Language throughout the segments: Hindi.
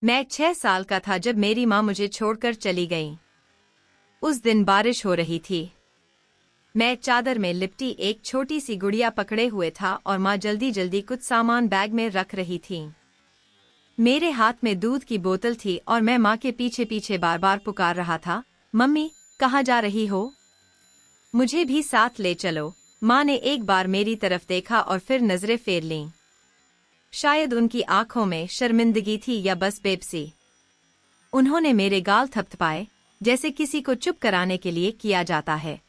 मैं 6 साल का था जब मेरी माँ मुझे छोड़कर चली गई। उस दिन बारिश हो रही थी। मैं चादर में लिपटी एक छोटी सी गुड़िया पकड़े हुए था और माँ जल्दी जल्दी कुछ सामान बैग में रख रही थी। मेरे हाथ में दूध की बोतल थी और मैं माँ के पीछे पीछे बार बार पुकार रहा था, मम्मी कहाँ जा रही हो? मुझे भी साथ ले चलो। माँ ने एक बार मेरी तरफ देखा और फिर नजरें फेर लीं। शायद उनकी आंखों में शर्मिंदगी थी या बस बेबसी। उन्होंने मेरे गाल थपथपाए जैसे किसी को चुप कराने के लिए किया जाता है।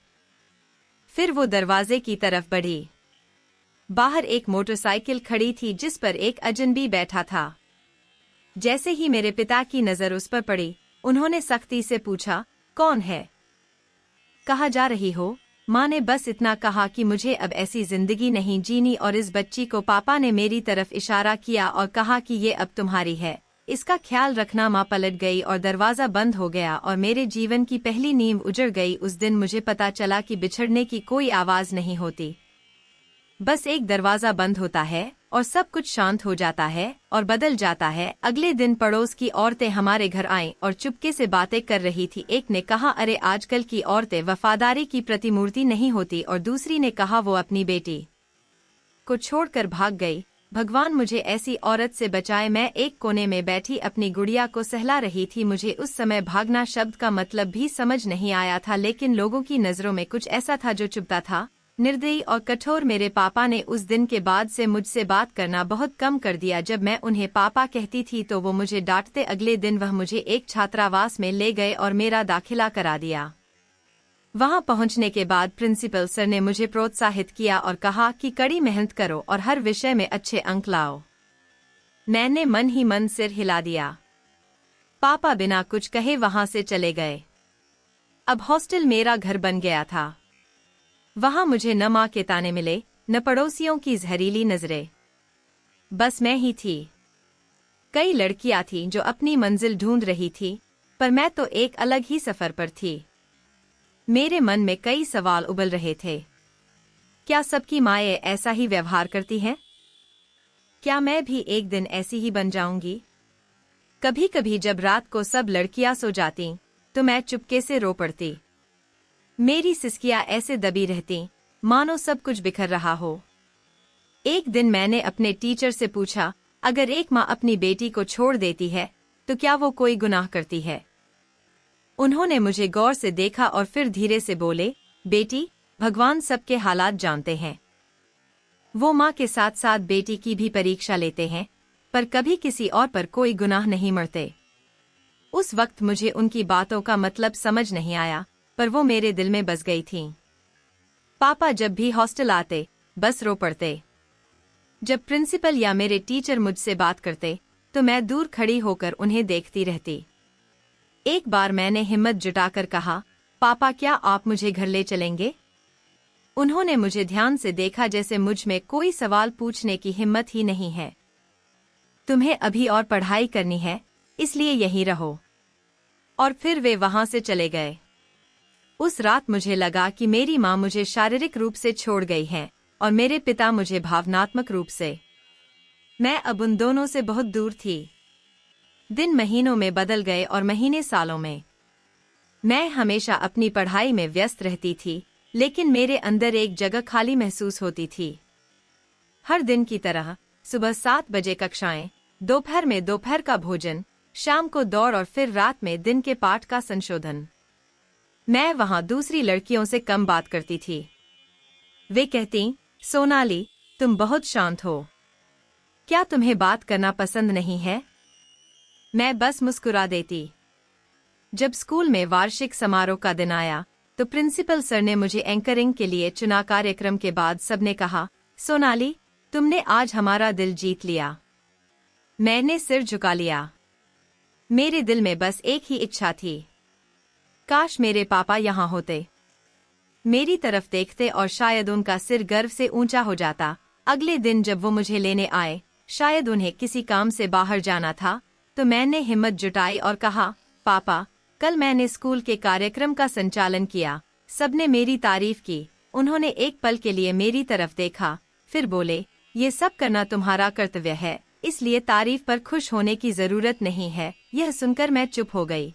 फिर वो दरवाजे की तरफ बढ़ी। बाहर एक मोटरसाइकिल खड़ी थी जिस पर एक अजनबी बैठा था। जैसे ही मेरे पिता की नजर उस पर पड़ी, उन्होंने सख्ती से पूछा, कौन है? कहाँ जा रही हो? माँ ने बस इतना कहा कि मुझे अब ऐसी जिंदगी नहीं जीनी और इस बच्ची को पापा ने मेरी तरफ इशारा किया और कहा कि ये अब तुम्हारी है, इसका ख्याल रखना। माँ पलट गई और दरवाजा बंद हो गया और मेरे जीवन की पहली नींव उजड़ गई। उस दिन मुझे पता चला कि बिछड़ने की कोई आवाज नहीं होती, बस एक दरवाजा बंद होता है और सब कुछ शांत हो जाता है और बदल जाता है। अगले दिन पड़ोस की औरतें हमारे घर आईं और चुपके से बातें कर रही थी। एक ने कहा, अरे आजकल की औरतें वफादारी की प्रतिमूर्ति नहीं होती, और दूसरी ने कहा, वो अपनी बेटी को छोड़कर भाग गई। भगवान मुझे ऐसी औरत से बचाए। मैं एक कोने में बैठी अपनी गुड़िया को सहला रही थी। मुझे उस समय भागना शब्द का मतलब भी समझ नहीं आया था, लेकिन लोगों की नजरों में कुछ ऐसा था जो चुभता था, निर्दयी और कठोर। मेरे पापा ने उस दिन के बाद से मुझसे बात करना बहुत कम कर दिया। जब मैं उन्हें पापा कहती थी तो वो मुझे डांटते। अगले दिन वह मुझे एक छात्रावास में ले गए और मेरा दाखिला करा दिया। वहां पहुंचने के बाद प्रिंसिपल सर ने मुझे प्रोत्साहित किया और कहा कि कड़ी मेहनत करो और हर विषय में अच्छे अंक लाओ। मैंने मन ही मन सिर हिला दिया। पापा बिना कुछ कहे वहां से चले गए। अब हॉस्टल मेरा घर बन गया था। वहां मुझे न माँ के ताने मिले, न पड़ोसियों की जहरीली नजरें। बस मैं ही थी। कई लड़कियां थीं जो अपनी मंजिल ढूंढ रही थी, पर मैं तो एक अलग ही सफर पर थी। मेरे मन में कई सवाल उबल रहे थे। क्या सबकी माएँ ऐसा ही व्यवहार करती हैं? क्या मैं भी एक दिन ऐसी ही बन जाऊंगी? कभी कभी जब रात को सब लड़कियां सो जाती तो मैं चुपके से रो पड़ती। मेरी सिसकियां ऐसे दबी रहती मानो सब कुछ बिखर रहा हो। एक दिन मैंने अपने टीचर से पूछा, अगर एक माँ अपनी बेटी को छोड़ देती है तो क्या वो कोई गुनाह करती है? उन्होंने मुझे गौर से देखा और फिर धीरे से बोले, बेटी, भगवान सबके हालात जानते हैं। वो माँ के साथ साथ बेटी की भी परीक्षा लेते हैं, पर कभी किसी और पर कोई गुनाह नहीं मढ़ते। उस वक्त मुझे उनकी बातों का मतलब समझ नहीं आया, पर वो मेरे दिल में बस गई थीं। पापा जब भी हॉस्टल आते बस रो पड़ते। जब प्रिंसिपल या मेरे टीचर मुझसे बात करते तो मैं दूर खड़ी होकर उन्हें देखती रहती। एक बार मैंने हिम्मत जुटाकर कहा, पापा क्या आप मुझे घर ले चलेंगे? उन्होंने मुझे ध्यान से देखा जैसे मुझ में कोई सवाल पूछने की हिम्मत ही नहीं है। तुम्हें अभी और पढ़ाई करनी है, इसलिए यहीं रहो। और फिर वे वहां से चले गए। उस रात मुझे लगा कि मेरी माँ मुझे शारीरिक रूप से छोड़ गई है और मेरे पिता मुझे भावनात्मक रूप से। मैं अब उन दोनों से बहुत दूर थी। दिन महीनों में बदल गए और महीने सालों में। मैं हमेशा अपनी पढ़ाई में व्यस्त रहती थी, लेकिन मेरे अंदर एक जगह खाली महसूस होती थी। हर दिन की तरह सुबह 7 बजे कक्षाएं, दोपहर में दोपहर का भोजन, शाम को दौड़ और फिर रात में दिन के पाठ का संशोधन। मैं वहां दूसरी लड़कियों से कम बात करती थी। वे कहती, सोनाली, तुम बहुत शांत हो, क्या तुम्हें बात करना पसंद नहीं है? मैं बस मुस्कुरा देती। जब स्कूल में वार्षिक समारोह का दिन आया तो प्रिंसिपल सर ने मुझे एंकरिंग के लिए चुना। कार्यक्रम के बाद सबने कहा, सोनाली, तुमने आज हमारा दिल जीत लिया। मैंने सिर झुका लिया। मेरे दिल में बस एक ही इच्छा थी, काश मेरे पापा यहाँ होते, मेरी तरफ देखते और शायद उनका सिर गर्व से ऊंचा हो जाता। अगले दिन जब वो मुझे लेने आए, शायद उन्हें किसी काम से बाहर जाना था, तो मैंने हिम्मत जुटाई और कहा, पापा, कल मैंने स्कूल के कार्यक्रम का संचालन किया। सबने मेरी तारीफ की। उन्होंने एक पल के लिए मेरी तरफ देखा, फिर बोले, ये सब करना तुम्हारा कर्तव्य है, इसलिए तारीफ पर खुश होने की जरूरत नहीं है। यह सुनकर मैं चुप हो गई।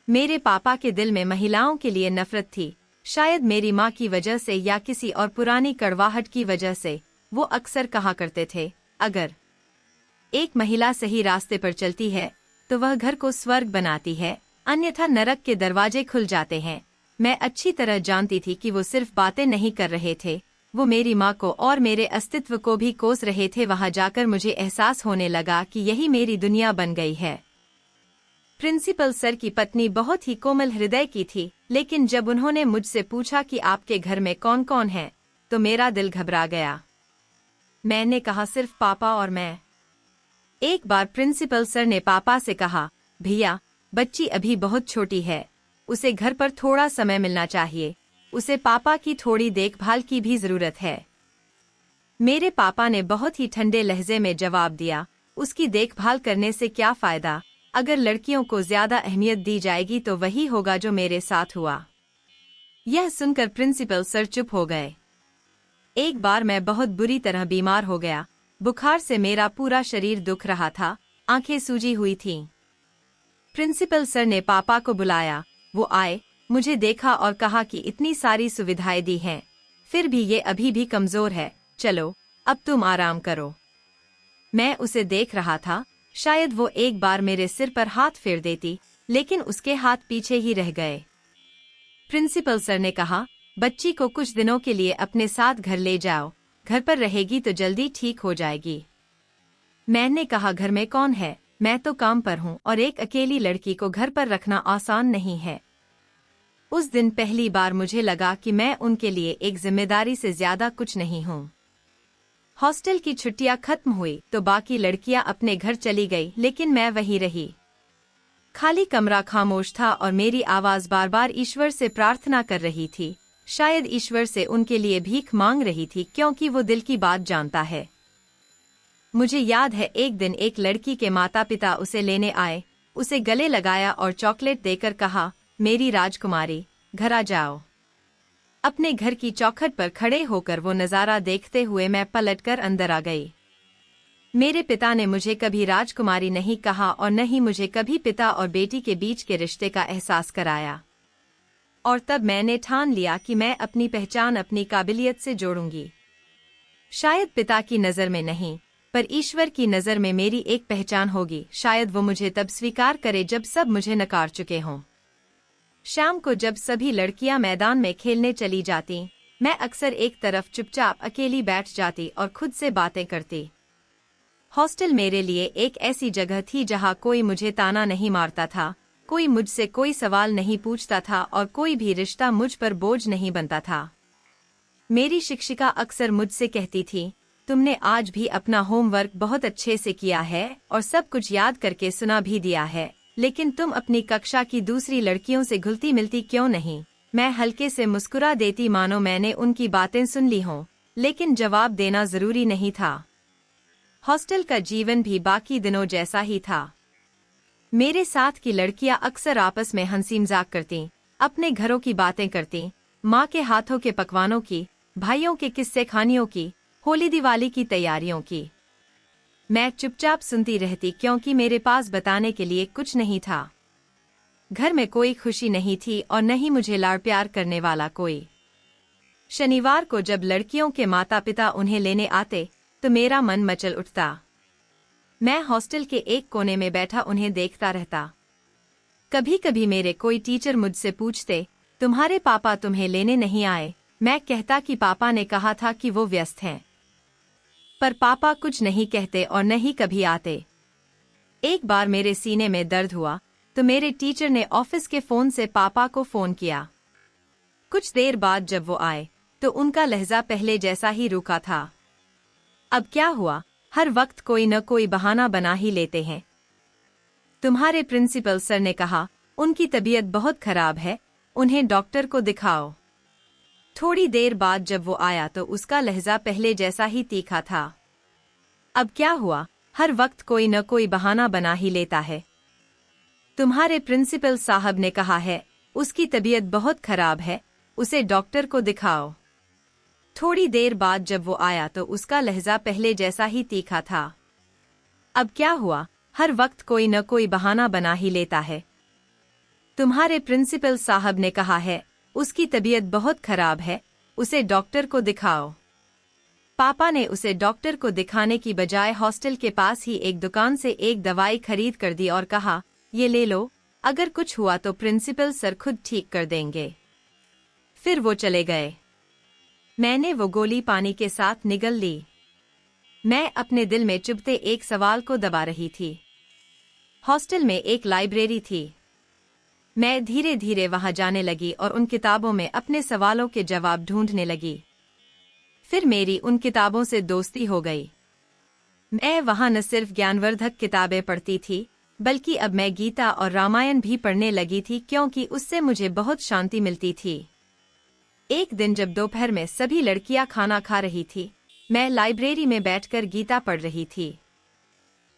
मेरे पापा के दिल में महिलाओं के लिए नफरत थी, शायद मेरी माँ की वजह से या किसी और पुरानी कड़वाहट की वजह से। वो अक्सर कहा करते थे, अगर एक महिला सही रास्ते पर चलती है तो वह घर को स्वर्ग बनाती है, अन्यथा नरक के दरवाजे खुल जाते हैं। मैं अच्छी तरह जानती थी कि वो सिर्फ बातें नहीं कर रहे थे, वो मेरी माँ को और मेरे अस्तित्व को भी कोस रहे थे। वहां जाकर मुझे एहसास होने लगा कि यही मेरी दुनिया बन गई है। प्रिंसिपल सर की पत्नी बहुत ही कोमल हृदय की थी, लेकिन जब उन्होंने मुझसे पूछा कि आपके घर में कौन कौन है, तो मेरा दिल घबरा गया। मैंने कहा, सिर्फ पापा और मैं। एक बार प्रिंसिपल सर ने पापा से कहा, भैया, बच्ची अभी बहुत छोटी है, उसे घर पर थोड़ा समय मिलना चाहिए, उसे पापा की थोड़ी देखभाल की भी जरूरत है। मेरे पापा ने बहुत ही ठंडे लहजे में जवाब दिया, उसकी देखभाल करने से क्या फायदा? अगर लड़कियों को ज्यादा अहमियत दी जाएगी तो वही होगा जो मेरे साथ हुआ। यह सुनकर प्रिंसिपल सर चुप हो गए। एक बार मैं बहुत बुरी तरह बीमार हो गया। बुखार से मेरा पूरा शरीर दुख रहा था, आंखें सूजी हुई थीं। प्रिंसिपल सर ने पापा को बुलाया। वो आए, मुझे देखा और कहा कि इतनी सारी सुविधाएं दी हैं, फिर भी ये अभी भी कमजोर है, चलो अब तुम आराम करो। मैं उसे देख रहा था, शायद वो एक बार मेरे सिर पर हाथ फेर देती, लेकिन उसके हाथ पीछे ही रह गए। प्रिंसिपल सर ने कहा, बच्ची को कुछ दिनों के लिए अपने साथ घर ले जाओ, घर पर रहेगी तो जल्दी ठीक हो जाएगी। मैंने कहा, घर में कौन है? मैं तो काम पर हूँ और एक अकेली लड़की को घर पर रखना आसान नहीं है। उस दिन पहली बार मुझे लगा कि मैं उनके लिए एक जिम्मेदारी से ज्यादा कुछ नहीं हूँ। हॉस्टल की छुट्टियां खत्म हुई तो बाकी लड़कियां अपने घर चली गई, लेकिन मैं वहीं रही। खाली कमरा खामोश था और मेरी आवाज बार बार ईश्वर से प्रार्थना कर रही थी। शायद ईश्वर से उनके लिए भीख मांग रही थी, क्योंकि वो दिल की बात जानता है। मुझे याद है, एक दिन एक लड़की के माता पिता उसे लेने आए, उसे गले लगाया और चॉकलेट देकर कहा, मेरी राजकुमारी, घर आ जाओ। अपने घर की चौखट पर खड़े होकर वो नज़ारा देखते हुए मैं पलटकर अंदर आ गई। मेरे पिता ने मुझे कभी राजकुमारी नहीं कहा और न ही मुझे कभी पिता और बेटी के बीच के रिश्ते का एहसास कराया। और तब मैंने ठान लिया कि मैं अपनी पहचान अपनी काबिलियत से जोड़ूंगी। शायद पिता की नज़र में नहीं, पर ईश्वर की नज़र में मेरी एक पहचान होगी। शायद वो मुझे तब स्वीकार करे जब सब मुझे नकार चुके हों। शाम को जब सभी लड़कियां मैदान में खेलने चली जाती, मैं अक्सर एक तरफ चुपचाप अकेली बैठ जाती और खुद से बातें करती। हॉस्टल मेरे लिए एक ऐसी जगह थी जहां कोई मुझे ताना नहीं मारता था, कोई मुझसे कोई सवाल नहीं पूछता था और कोई भी रिश्ता मुझ पर बोझ नहीं बनता था। मेरी शिक्षिका अक्सर मुझसे कहती थी, तुमने आज भी अपना होमवर्क बहुत अच्छे से किया है और सब कुछ याद करके सुना भी दिया है, लेकिन तुम अपनी कक्षा की दूसरी लड़कियों से घुलती मिलती क्यों नहीं? मैं हल्के से मुस्कुरा देती, मानो मैंने उनकी बातें सुन ली हों, लेकिन जवाब देना जरूरी नहीं था। हॉस्टल का जीवन भी बाकी दिनों जैसा ही था। मेरे साथ की लड़कियां अक्सर आपस में हंसी मजाक करती, अपने घरों की बातें करती, माँ के हाथों के पकवानों की, भाइयों के किस्से कहानियों की, होली दिवाली की तैयारियों की। मैं चुपचाप सुनती रहती, क्योंकि मेरे पास बताने के लिए कुछ नहीं था। घर में कोई खुशी नहीं थी और न ही मुझे लाड़ प्यार करने वाला कोई। शनिवार को जब लड़कियों के माता पिता उन्हें लेने आते तो मेरा मन मचल उठता। मैं हॉस्टल के एक कोने में बैठा उन्हें देखता रहता। कभी कभी मेरे कोई टीचर मुझसे पूछते, तुम्हारे पापा तुम्हें लेने नहीं आए? मैं कहता कि पापा ने कहा था कि वो व्यस्त हैं। पर पापा कुछ नहीं कहते और न ही कभी आते। एक बार मेरे सीने में दर्द हुआ तो मेरे टीचर ने ऑफिस के फोन से पापा को फोन किया। कुछ देर बाद जब वो आए तो उनका लहजा पहले जैसा ही रूखा था। अब क्या हुआ? हर वक्त कोई न कोई बहाना बना ही लेते हैं। तुम्हारे प्रिंसिपल सर ने कहा, उनकी तबीयत बहुत खराब है, उन्हें डॉक्टर को दिखाओ। थोड़ी देर बाद जब वो आया तो उसका लहजा पहले जैसा ही तीखा था। अब क्या हुआ? हर वक्त कोई न कोई बहाना बना ही लेता है। तुम्हारे प्रिंसिपल साहब ने कहा है, उसकी तबीयत बहुत खराब है, उसे डॉक्टर को दिखाओ। थोड़ी देर बाद जब वो आया तो उसका लहजा पहले जैसा ही तीखा था। अब क्या हुआ, हर वक्त कोई न कोई बहाना बना ही लेता है। तुम्हारे प्रिंसिपल साहब ने कहा है उसकी तबीयत बहुत खराब है, उसे डॉक्टर को दिखाओ। पापा ने उसे डॉक्टर को दिखाने की बजाय हॉस्टल के पास ही एक दुकान से एक दवाई खरीद कर दी और कहा, ये ले लो, अगर कुछ हुआ तो प्रिंसिपल सर खुद ठीक कर देंगे। फिर वो चले गए। मैंने वो गोली पानी के साथ निगल ली। मैं अपने दिल में चुभते एक सवाल को दबा रही थी। हॉस्टल में एक लाइब्रेरी थी। मैं धीरे धीरे वहां जाने लगी और उन किताबों में अपने सवालों के जवाब ढूंढने लगी। फिर मेरी उन किताबों से दोस्ती हो गई। मैं वहां न सिर्फ ज्ञानवर्धक किताबें पढ़ती थी, बल्कि अब मैं गीता और रामायण भी पढ़ने लगी थी, क्योंकि उससे मुझे बहुत शांति मिलती थी। एक दिन जब दोपहर में सभी लड़कियां खाना खा रही थी, मैं लाइब्रेरी में बैठकर गीता पढ़ रही थी।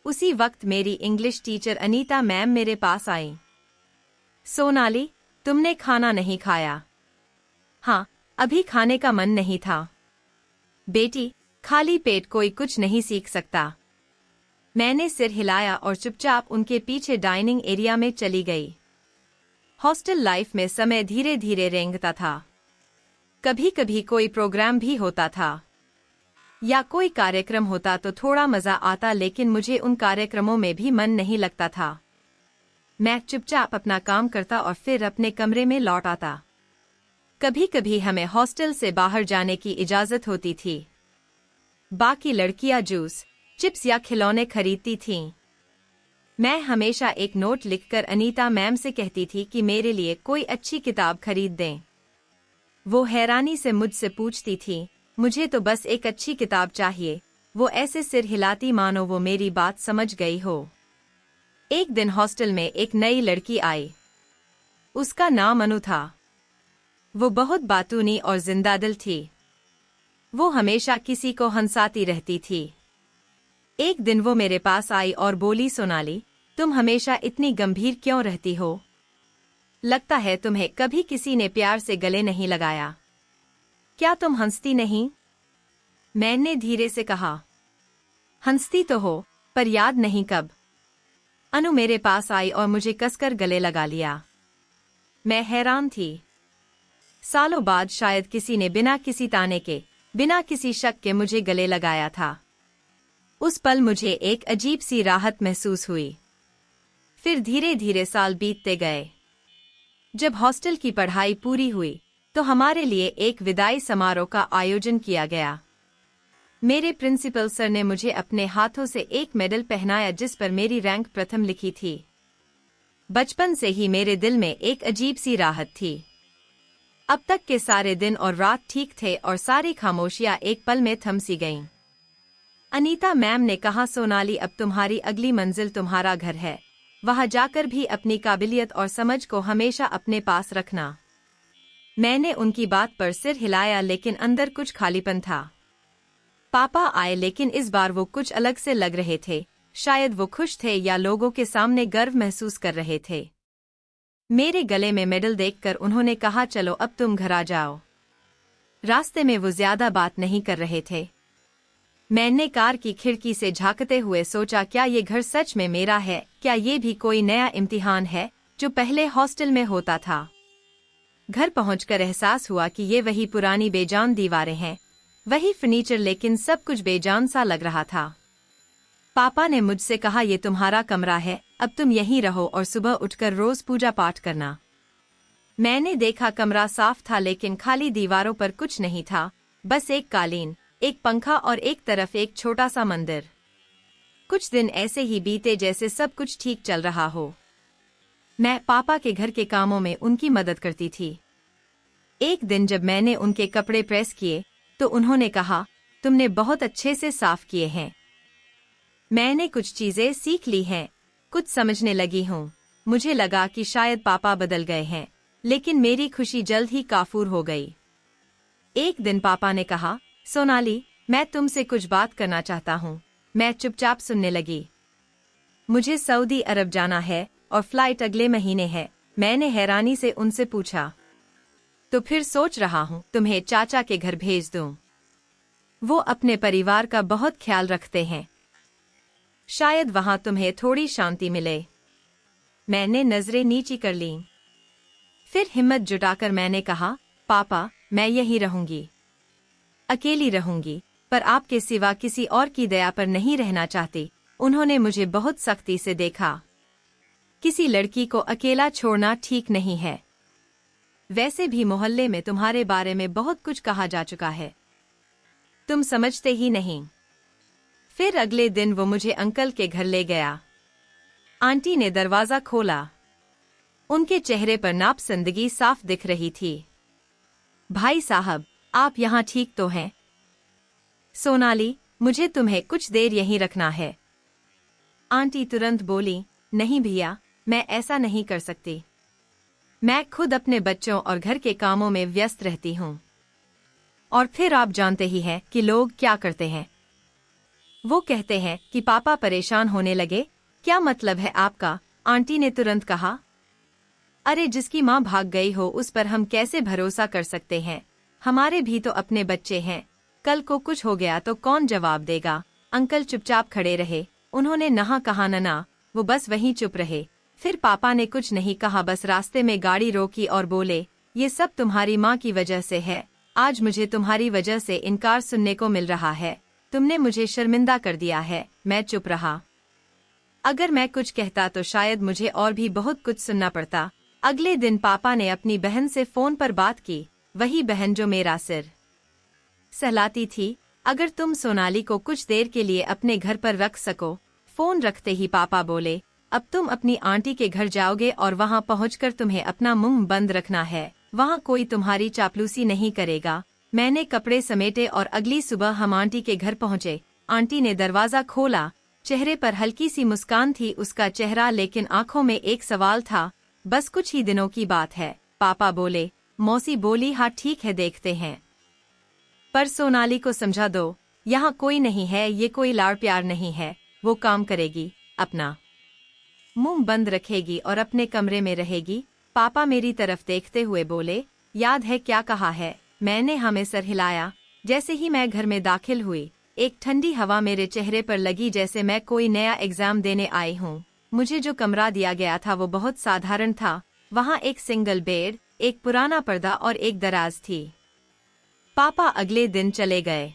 उसी वक्त मेरी इंग्लिश टीचर अनीता मैम मेरे पास आई। सोनाली, तुमने खाना नहीं खाया? हाँ, अभी खाने का मन नहीं था। बेटी, खाली पेट कोई कुछ नहीं सीख सकता। मैंने सिर हिलाया और चुपचाप उनके पीछे डाइनिंग एरिया में चली गई। हॉस्टल लाइफ में समय धीरे धीरे रेंगता था। कभी कभी कोई प्रोग्राम भी होता था या कोई कार्यक्रम होता तो थोड़ा मजा आता, लेकिन मुझे उन कार्यक्रमों में भी मन नहीं लगता था। मैं चुपचाप अपना काम करता और फिर अपने कमरे में लौट आता। कभी कभी हमें हॉस्टल से बाहर जाने की इजाजत होती थी। बाकी लड़कियां जूस, चिप्स या खिलौने खरीदती थीं। मैं हमेशा एक नोट लिखकर अनीता मैम से कहती थी कि मेरे लिए कोई अच्छी किताब खरीद दें। वो हैरानी से मुझसे पूछती थी, मुझे तो बस एक अच्छी किताब चाहिए। वो ऐसे सिर हिलाती मानो वो मेरी बात समझ गई हो। एक दिन हॉस्टल में एक नई लड़की आई। उसका नाम अनु था। वो बहुत बातूनी और जिंदादिल थी। वो हमेशा किसी को हंसाती रहती थी। एक दिन वो मेरे पास आई और बोली, सोनाली, तुम हमेशा इतनी गंभीर क्यों रहती हो? लगता है तुम्हें कभी किसी ने प्यार से गले नहीं लगाया। क्या तुम हंसती नहीं? मैंने धीरे से कहा, हंसती तो हो, पर याद नहीं कब। अनु मेरे पास आई और मुझे कसकर गले लगा लिया। मैं हैरान थी। सालों बाद शायद किसी ने बिना किसी ताने के, बिना किसी शक के मुझे गले लगाया था। उस पल मुझे एक अजीब सी राहत महसूस हुई। फिर धीरे धीरे साल बीतते गए। जब हॉस्टल की पढ़ाई पूरी हुई तो हमारे लिए एक विदाई समारोह का आयोजन किया गया। मेरे प्रिंसिपल सर ने मुझे अपने हाथों से एक मेडल पहनाया जिस पर मेरी रैंक प्रथम लिखी थी। बचपन से ही मेरे दिल में एक अजीब सी राहत थी। अब तक के सारे दिन और रात ठीक थे और सारी खामोशियां एक पल में थम सी गईं। अनीता मैम ने कहा, सोनाली, अब तुम्हारी अगली मंजिल तुम्हारा घर है। वहां जाकर भी अपनी काबिलियत और समझ को हमेशा अपने पास रखना। मैंने उनकी बात पर सिर हिलाया, लेकिन अंदर कुछ खालीपन था। पापा आए, लेकिन इस बार वो कुछ अलग से लग रहे थे। शायद वो खुश थे या लोगों के सामने गर्व महसूस कर रहे थे। मेरे गले में मेडल देखकर उन्होंने कहा, चलो अब तुम घर आ जाओ। रास्ते में वो ज्यादा बात नहीं कर रहे थे। मैंने कार की खिड़की से झांकते हुए सोचा, क्या ये घर सच में मेरा है? क्या ये भी कोई नया इम्तिहान है जो पहले हॉस्टल में होता था? घर पहुंचकर एहसास हुआ कि ये वही पुरानी बेजान दीवारें हैं, वही फर्नीचर, लेकिन सब कुछ बेजान सा लग रहा था। पापा ने मुझसे कहा, ये तुम्हारा कमरा है, अब तुम यहीं रहो और सुबह उठकर रोज पूजा पाठ करना। मैंने देखा, कमरा साफ था लेकिन खाली दीवारों पर कुछ नहीं था, बस एक कालीन, एक पंखा और एक तरफ एक छोटा सा मंदिर। कुछ दिन ऐसे ही बीते जैसे सब कुछ ठीक चल रहा हो। मैं पापा के घर के कामों में उनकी मदद करती थी। एक दिन जब मैंने उनके कपड़े प्रेस किए तो उन्होंने कहा, तुमने बहुत अच्छे से साफ किए हैं। मैंने कुछ चीजें सीख ली हैं, कुछ समझने लगी हूँ। मुझे लगा कि शायद पापा बदल गए हैं, लेकिन मेरी खुशी जल्द ही काफूर हो गई। एक दिन पापा ने कहा, सोनाली, मैं तुमसे कुछ बात करना चाहता हूँ। मैं चुपचाप सुनने लगी। मुझे सऊदी अरब जाना है और फ्लाइट अगले महीने है। मैंने हैरानी से उनसे पूछा, तो फिर सोच रहा हूँ तुम्हें चाचा के घर भेज दूँ। वो अपने परिवार का बहुत ख्याल रखते हैं। शायद वहां तुम्हें थोड़ी शांति मिले। मैंने नजरें नीची कर लीं। फिर हिम्मत जुटाकर मैंने कहा, पापा, मैं यहीं रहूंगी, अकेली रहूंगी, पर आपके सिवा किसी और की दया पर नहीं रहना चाहती। उन्होंने मुझे बहुत सख्ती से देखा। किसी लड़की को अकेला छोड़ना ठीक नहीं है। वैसे भी मोहल्ले में तुम्हारे बारे में बहुत कुछ कहा जा चुका है, तुम समझते ही नहीं। फिर अगले दिन वो मुझे अंकल के घर ले गया। आंटी ने दरवाजा खोला। उनके चेहरे पर नापसंदगी साफ दिख रही थी। भाई साहब, आप यहाँ ठीक तो हैं? सोनाली, मुझे तुम्हें कुछ देर यहीं रखना है। आंटी तुरंत बोली, नहीं भैया, मैं ऐसा नहीं कर सकती। मैं खुद अपने बच्चों और घर के कामों में व्यस्त रहती हूँ। और फिर आप जानते ही हैं कि लोग क्या करते हैं। वो कहते हैं कि पापा परेशान होने लगे। क्या मतलब है आपका? आंटी ने तुरंत कहा। अरे, जिसकी माँ भाग गई हो उस पर हम कैसे भरोसा कर सकते हैं? हमारे भी तो अपने बच्चे हैं। कल को कुछ हो गया तो कौन जवाब देगा? अंकल चुपचाप खड़े रहे। उन्होंने नहा कहा ना, वो बस वहीं चुप रहे। फिर पापा ने कुछ नहीं कहा, बस रास्ते में गाड़ी रोकी और बोले, ये सब तुम्हारी माँ की वजह से है। आज मुझे तुम्हारी वजह से इनकार सुनने को मिल रहा है। तुमने मुझे शर्मिंदा कर दिया है। मैं चुप रहा। अगर मैं कुछ कहता तो शायद मुझे और भी बहुत कुछ सुनना पड़ता। अगले दिन पापा ने अपनी बहन से फोन पर बात की, वही बहन जो मेरा सिर सहलाती थी। अगर तुम सोनाली को कुछ देर के लिए अपने घर पर रख सको। फोन रखते ही पापा बोले, अब तुम अपनी आंटी के घर जाओगे और वहां पहुंचकर तुम्हें अपना मुंह बंद रखना है। वहां कोई तुम्हारी चापलूसी नहीं करेगा। मैंने कपड़े समेटे और अगली सुबह हम आंटी के घर पहुंचे। आंटी ने दरवाजा खोला। चेहरे पर हल्की सी मुस्कान थी उसका चेहरा, लेकिन आंखों में एक सवाल था। बस कुछ ही दिनों की बात है, पापा बोले। मौसी बोली, हाँ ठीक है, देखते हैं, पर सोनाली को समझा दो। यहाँ कोई नहीं है, ये कोई लाड़ प्यार नहीं है। वो काम करेगी, अपना मुंह बंद रखेगी और अपने कमरे में रहेगी। पापा मेरी तरफ देखते हुए बोले, याद है क्या कहा है? मैंने हमें सर हिलाया। जैसे ही मैं घर में दाखिल हुई, एक ठंडी हवा मेरे चेहरे पर लगी, जैसे मैं कोई नया एग्जाम देने आई हूँ। मुझे जो कमरा दिया गया था वो बहुत साधारण था। वहाँ एक सिंगल बेड, एक पुराना पर्दा और एक दराज थी। पापा अगले दिन चले गए।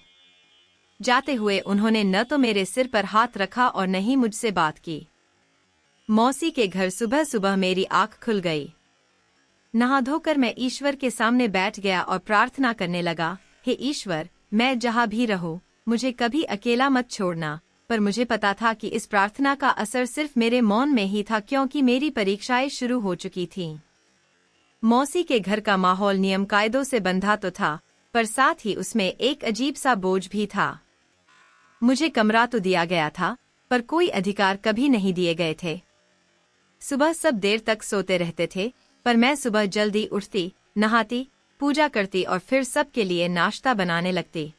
जाते हुए उन्होंने न तो मेरे सिर पर हाथ रखा और न ही मुझसे बात की। मौसी के घर सुबह सुबह मेरी आंख खुल गई। नहा धोकर मैं ईश्वर के सामने बैठ गया और प्रार्थना करने लगा, हे ईश्वर, मैं जहाँ भी रहूं, मुझे कभी अकेला मत छोड़ना। पर मुझे पता था कि इस प्रार्थना का असर सिर्फ मेरे मौन में ही था, क्योंकि मेरी परीक्षाएं शुरू हो चुकी थीं। मौसी के घर का माहौल नियम कायदों से बंधा तो था, पर साथ ही उसमें एक अजीब सा बोझ भी था। मुझे कमरा तो दिया गया था, पर कोई अधिकार कभी नहीं दिए गए थे। सुबह सब देर तक सोते रहते थे, पर मैं सुबह जल्दी उठती, नहाती, पूजा करती और फिर सबके लिए नाश्ता बनाने लगती।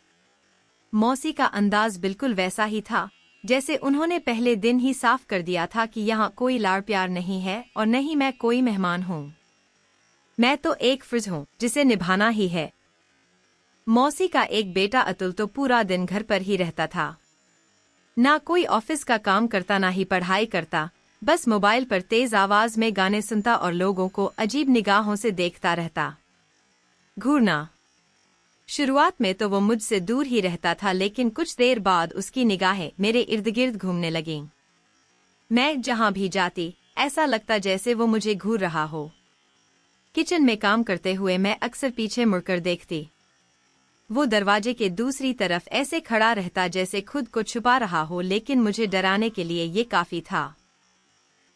मौसी का अंदाज बिल्कुल वैसा ही था जैसे उन्होंने पहले दिन ही साफ कर दिया था कि यहाँ कोई लाड़ प्यार नहीं है और न ही मैं कोई मेहमान हूँ। मैं तो एक फर्ज हूँ जिसे निभाना ही है। मौसी का एक बेटा अतुल तो पूरा दिन घर पर ही रहता था। ना कोई ऑफिस का काम करता, ना ही पढ़ाई करता, बस मोबाइल पर तेज आवाज में गाने सुनता और लोगों को अजीब निगाहों से देखता रहता। घूरना। शुरुआत में तो वो मुझसे दूर ही रहता था, लेकिन कुछ देर बाद उसकी निगाहें मेरे इर्द गिर्द घूमने लगीं। मैं जहां भी जाती ऐसा लगता जैसे वो मुझे घूर रहा हो। किचन में काम करते हुए मैं अक्सर पीछे मुड़कर देखती। वो दरवाजे के दूसरी तरफ ऐसे खड़ा रहता जैसे खुद को छुपा रहा हो, लेकिन मुझे डराने के लिए ये काफी था।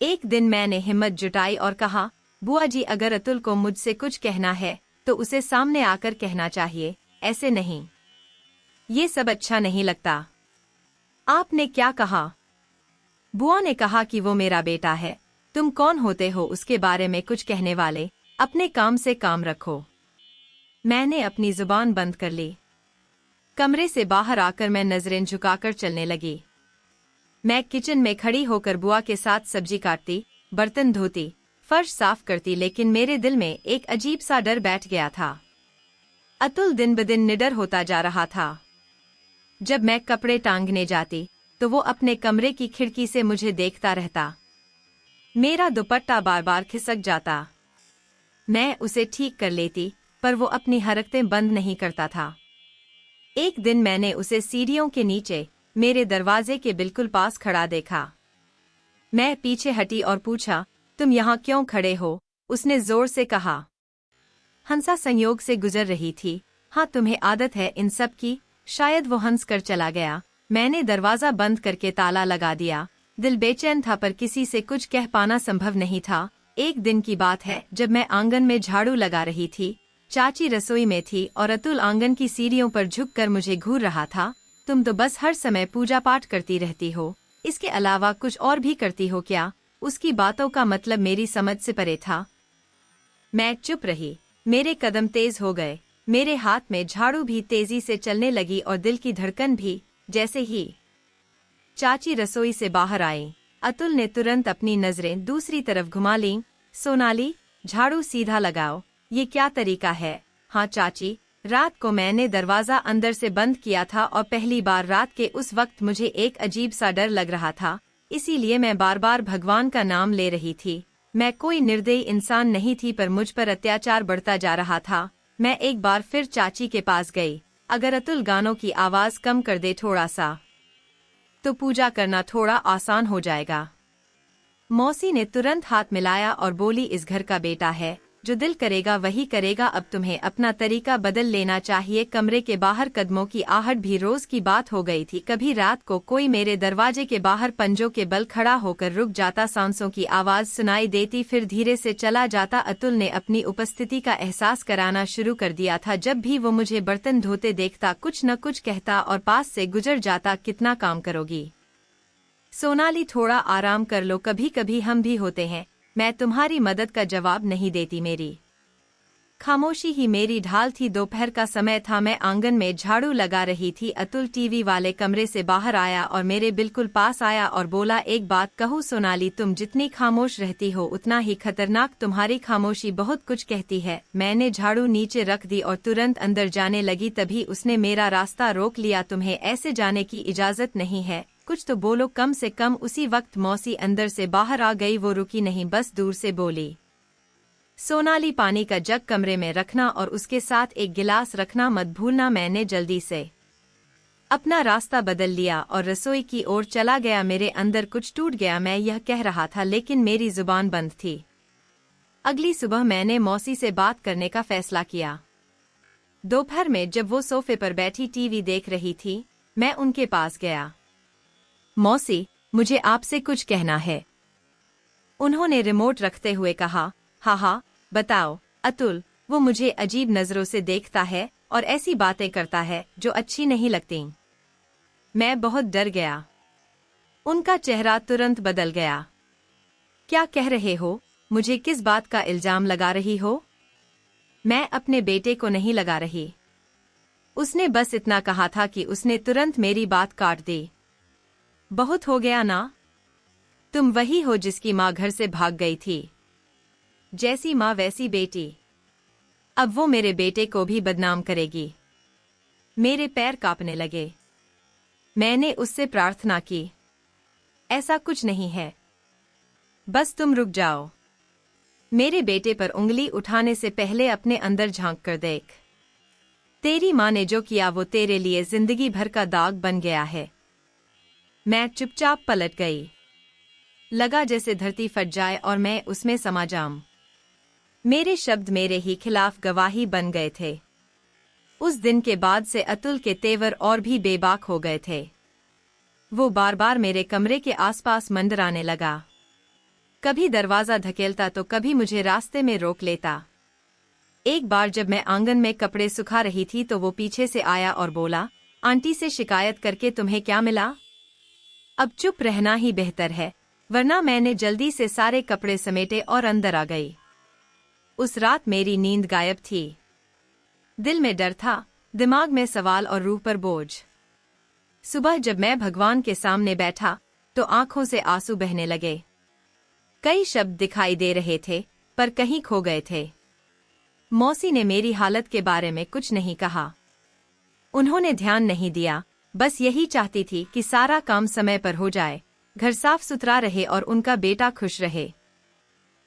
एक दिन मैंने हिम्मत जुटाई और कहा, बुआ जी, अगर अतुल को मुझसे कुछ कहना है तो उसे सामने आकर कहना चाहिए, ऐसे नहीं। ये सब अच्छा नहीं लगता। आपने क्या कहा? बुआ ने कहा कि वो मेरा बेटा है। तुम कौन होते हो उसके बारे में कुछ कहने वाले? अपने काम से काम रखो। मैंने अपनी जुबान बंद कर ली। कमरे से बाहर आकर मैं नजरें झुकाकर चलने लगी। मैं किचन में खड़ी होकर बुआ के साथ सब्जी काटती, बर्तन धोती, फर्श साफ करती, लेकिन मेरे दिल में एक अजीब सा डर बैठ गया था। अतुल दिन ब दिन निडर होता जा रहा था। जब मैं कपड़े टांगने जाती तो वो अपने कमरे की खिड़की से मुझे देखता रहता। मेरा दुपट्टा बार बार खिसक जाता। मैं उसे ठीक कर लेती, पर वो अपनी हरकतें बंद नहीं करता था। एक दिन मैंने उसे सीढ़ियों के नीचे मेरे दरवाजे के बिल्कुल पास खड़ा देखा। मैं पीछे हटी और पूछा, तुम यहाँ क्यों खड़े हो? उसने जोर से कहा। हंसा संयोग से गुजर रही थी। हाँ, तुम्हें आदत है इन सब की। शायद वो हंस कर चला गया। मैंने दरवाजा बंद करके ताला लगा दिया। दिल बेचैन था, पर किसी से कुछ कह पाना संभव नहीं था। एक दिन की बात है, जब मैं आंगन में झाड़ू लगा रही थी। चाची रसोई में थी और अतुल आंगन की सीढ़ियों पर झुककर मुझे घूर रहा था। तुम तो बस हर समय पूजा पाठ करती रहती हो, इसके अलावा कुछ और भी करती हो क्या? उसकी बातों का मतलब मेरी समझ से परे था। मैं चुप रही। मेरे कदम तेज हो गए। मेरे हाथ में झाड़ू भी तेजी से चलने लगी और दिल की धड़कन भी। जैसे ही चाची रसोई से बाहर आई, अतुल ने तुरंत अपनी नजरें दूसरी तरफ घुमा लीं। सोनाली, झाड़ू सीधा लगाओ। ये क्या तरीका है? हाँ चाची, रात को मैंने दरवाजा अंदर से बंद किया था और पहली बार रात के उस वक्त मुझे एक अजीब सा डर लग रहा था, इसीलिए मैं बार बार भगवान का नाम ले रही थी। मैं कोई निर्दयी इंसान नहीं थी, पर मुझ पर अत्याचार बढ़ता जा रहा था। मैं एक बार फिर चाची के पास गई। अगर अतुल गानों की आवाज कम कर दे थोड़ा सा, तो पूजा करना थोड़ा आसान हो जाएगा। मौसी ने तुरंत हाथ मिलाया और बोली, इस घर का बेटा है, जो दिल करेगा वही करेगा। अब तुम्हें अपना तरीका बदल लेना चाहिए। कमरे के बाहर कदमों की आहट भी रोज की बात हो गई थी। कभी रात को कोई मेरे दरवाजे के बाहर पंजों के बल खड़ा होकर रुक जाता, सांसों की आवाज सुनाई देती, फिर धीरे से चला जाता। अतुल ने अपनी उपस्थिति का एहसास कराना शुरू कर दिया था। जब भी वो मुझे बर्तन धोते देखता, कुछ न कुछ कहता और पास से गुजर जाता, कितना काम करोगी सोनाली, थोड़ा आराम कर लो, कभी कभी हम भी होते हैं। मैं तुम्हारी मदद का जवाब नहीं देती। मेरी खामोशी ही मेरी ढाल थी। दोपहर का समय था। मैं आंगन में झाड़ू लगा रही थी। अतुल टीवी वाले कमरे से बाहर आया और मेरे बिल्कुल पास आया और बोला, एक बात कहूँ सोनाली, तुम जितनी खामोश रहती हो उतना ही खतरनाक तुम्हारी खामोशी बहुत कुछ कहती है। मैंने झाड़ू नीचे रख दी और तुरंत अंदर जाने लगी, तभी उसने मेरा रास्ता रोक लिया। तुम्हें ऐसे जाने की इजाजत नहीं है, कुछ तो बोलो कम से कम। उसी वक्त मौसी अंदर से बाहर आ गई। वो रुकी नहीं, बस दूर से बोली, सोनाली, पानी का जग कमरे में रखना और उसके साथ एक गिलास रखना मत भूलना। मैंने जल्दी से अपना रास्ता बदल लिया और रसोई की ओर चला गया। मेरे अंदर कुछ टूट गया। मैं यह कह रहा था, लेकिन मेरी जुबान बंद थी। अगली सुबह मैंने मौसी से बात करने का फैसला किया। दोपहर में जब वो सोफे पर बैठी टीवी देख रही थी, मैं उनके पास गया। मौसी, मुझे आपसे कुछ कहना है, उन्होंने रिमोट रखते हुए कहा। हाँ, बताओ। अतुल, वो मुझे अजीब नजरों से देखता है और ऐसी बातें करता है जो अच्छी नहीं लगती। मैं बहुत डर गया। उनका चेहरा तुरंत बदल गया। क्या कह रहे हो? मुझे किस बात का इल्जाम लगा रही हो? मैं अपने बेटे को नहीं लगा रही। उसने बस इतना कहा था कि उसने तुरंत मेरी बात काट दी। बहुत हो गया ना? तुम वही हो जिसकी माँ घर से भाग गई थी। जैसी माँ वैसी बेटी। अब वो मेरे बेटे को भी बदनाम करेगी। मेरे पैर कांपने लगे। मैंने उससे प्रार्थना की, ऐसा कुछ नहीं है, बस तुम रुक जाओ। मेरे बेटे पर उंगली उठाने से पहले अपने अंदर झांक कर देख। तेरी माँ ने जो किया वो तेरे लिए जिंदगी भर का दाग बन गया है। मैं चुपचाप पलट गई। लगा जैसे धरती फट जाए और मैं उसमें समा जाऊं। मेरे शब्द मेरे ही खिलाफ गवाही बन गए थे। उस दिन के बाद से अतुल के तेवर और भी बेबाक हो गए थे। वो बार बार मेरे कमरे के आसपास मंडराने लगा। कभी दरवाजा धकेलता तो कभी मुझे रास्ते में रोक लेता। एक बार जब मैं आंगन में कपड़े सुखा रही थी तो वो पीछे से आया और बोला, आंटी से शिकायत करके तुम्हें क्या मिला? अब चुप रहना ही बेहतर है, वरना। मैंने जल्दी से सारे कपड़े समेटे और अंदर आ गई। उस रात मेरी नींद गायब थी। दिल में डर था, दिमाग में सवाल और रूह पर बोझ। सुबह जब मैं भगवान के सामने बैठा तो आंखों से आंसू बहने लगे। कई शब्द दिखाई दे रहे थे, पर कहीं खो गए थे। मौसी ने मेरी हालत के बारे में कुछ नहीं कहा। उन्होंने ध्यान नहीं दिया। बस यही चाहती थी कि सारा काम समय पर हो जाए, घर साफ सुथरा रहे और उनका बेटा खुश रहे।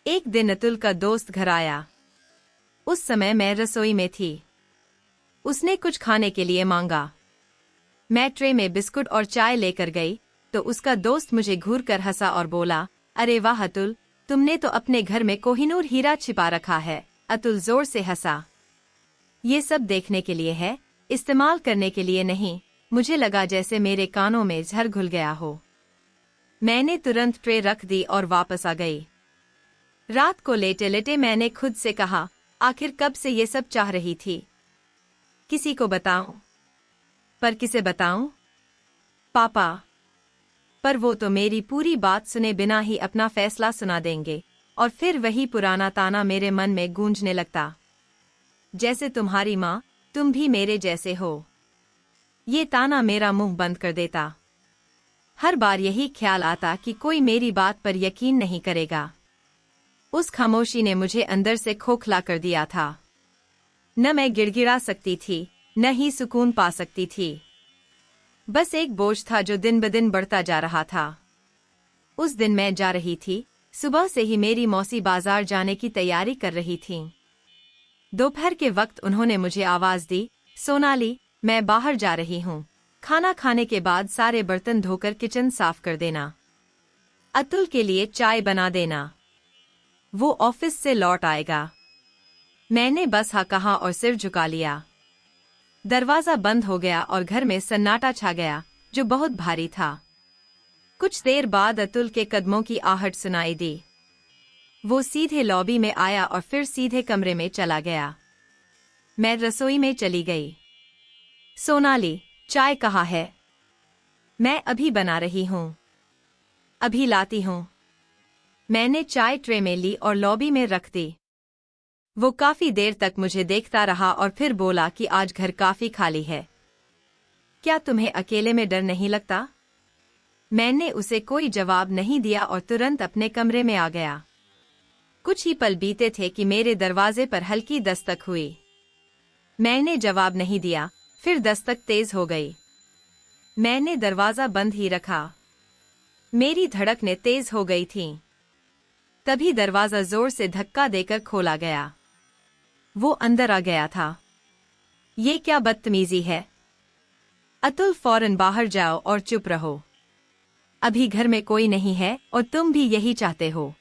एक दिन अतुल का दोस्त घर आया। उस समय मैं रसोई में थी। उसने कुछ खाने के लिए मांगा। मैं ट्रे में बिस्कुट और चाय लेकर गई तो उसका दोस्त मुझे घूर कर हंसा और बोला, अरे वाह अतुल, तुमने तो अपने घर में कोहिनूर हीरा छिपा रखा है। अतुल जोर से हंसा। ये सब देखने के लिए है, इस्तेमाल करने के लिए नहीं। मुझे लगा जैसे मेरे कानों में झर घुल गया हो। मैंने तुरंत ट्रे रख दी और वापस आ गई। रात को लेटे लेटे मैंने खुद से कहा, आखिर कब से ये सब चाह रही थी। किसी को बताऊं, पर किसे बताऊं? पापा। पर वो तो मेरी पूरी बात सुने बिना ही अपना फैसला सुना देंगे और फिर वही पुराना ताना मेरे मन में गूंजने लगता, जैसे तुम्हारी माँ, तुम भी मेरे जैसे हो। ये ताना मेरा मुंह बंद कर देता। हर बार यही ख्याल आता कि कोई मेरी बात पर यकीन नहीं करेगा। उस खामोशी ने मुझे अंदर से खोखला कर दिया था। न मैं गिड़गिड़ा सकती थी, न ही सुकून पा सकती थी। बस एक बोझ था जो दिन ब दिन बढ़ता जा रहा था। उस दिन मैं जा रही थी। सुबह से ही मेरी मौसी बाजार जाने की तैयारी कर रही थीं। दोपहर के वक्त उन्होंने मुझे आवाज दी, सोनाली, मैं बाहर जा रही हूँ। खाना खाने के बाद सारे बर्तन धोकर किचन साफ कर देना। अतुल के लिए चाय बना देना। वो ऑफिस से लौट आएगा। मैंने बस हाँ कहा और सिर झुका लिया। दरवाजा बंद हो गया और घर में सन्नाटा छा गया, जो बहुत भारी था। कुछ देर बाद अतुल के कदमों की आहट सुनाई दी। वो सीधे लॉबी में आया और फिर सीधे कमरे में चला गया। मैं रसोई में चली गई। सोनाली, चाय कहाँ है? मैं अभी बना रही हूँ। अभी लाती हूँ। मैंने चाय ट्रे में ली और लॉबी में रख दी। वो काफी देर तक मुझे देखता रहा और फिर बोला कि आज घर काफी खाली है। क्या तुम्हें अकेले में डर नहीं लगता? मैंने उसे कोई जवाब नहीं दिया और तुरंत अपने कमरे में आ गया। कुछ ही पल बीते थे कि मेरे दरवाजे पर हल्की दस्तक हुई। मैंने जवाब नहीं दिया, फिर दस्तक तेज हो गई। मैंने दरवाजा बंद ही रखा। मेरी धड़कनें तेज हो गई थीं। तभी दरवाजा जोर से धक्का देकर खोला गया। वो अंदर आ गया था। ये क्या बदतमीजी है? अतुल, फौरन बाहर जाओ और चुप रहो। अभी घर में कोई नहीं है और तुम भी यही चाहते हो।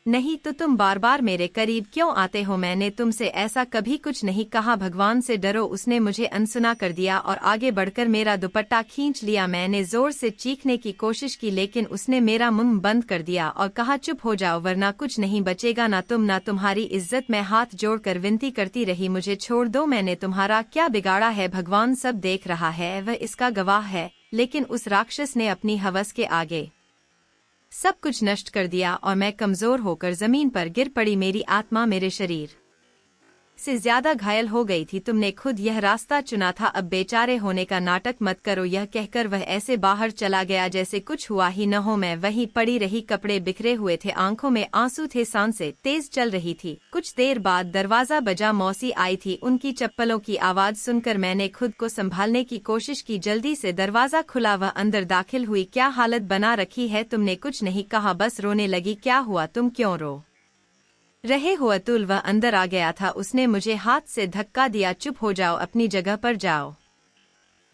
नहीं तो तुम बार बार मेरे करीब क्यों आते हो? मैंने तुमसे ऐसा कभी कुछ नहीं कहा। भगवान से डरो। उसने मुझे अनसुना कर दिया और आगे बढ़कर मेरा दुपट्टा खींच लिया। मैंने जोर से चीखने की कोशिश की लेकिन उसने मेरा मुंह बंद कर दिया और कहा, चुप हो जाओ वरना कुछ नहीं बचेगा, ना तुम ना तुम्हारी इज्जत। मैं हाथ जोड़कर विनती करती रही, मुझे छोड़ दो। मैंने तुम्हारा क्या बिगाड़ा है? भगवान सब देख रहा है, वह इसका गवाह है। लेकिन उस राक्षस ने अपनी हवस के आगे सब कुछ नष्ट कर दिया और मैं कमजोर होकर जमीन पर गिर पड़ी। मेरी आत्मा मेरे शरीर से ज्यादा घायल हो गई थी। तुमने खुद यह रास्ता चुना था, अब बेचारे होने का नाटक मत करो। यह कहकर वह ऐसे बाहर चला गया जैसे कुछ हुआ ही न हो। मैं वहीं पड़ी रही। कपड़े बिखरे हुए थे, आंखों में आंसू थे, सांसें तेज चल रही थी। कुछ देर बाद दरवाजा बजा। मौसी आई थी। उनकी चप्पलों की आवाज सुनकर मैंने खुद को संभालने की कोशिश की। जल्दी से दरवाजा खुला, वह अंदर दाखिल हुई। क्या हालत बना रखी है? तुमने कुछ नहीं कहा, बस रोने लगी। क्या हुआ? तुम क्यों रो रहे हो? अतुल, वह अंदर आ गया था। उसने मुझे हाथ से धक्का दिया। चुप हो जाओ, अपनी जगह पर जाओ,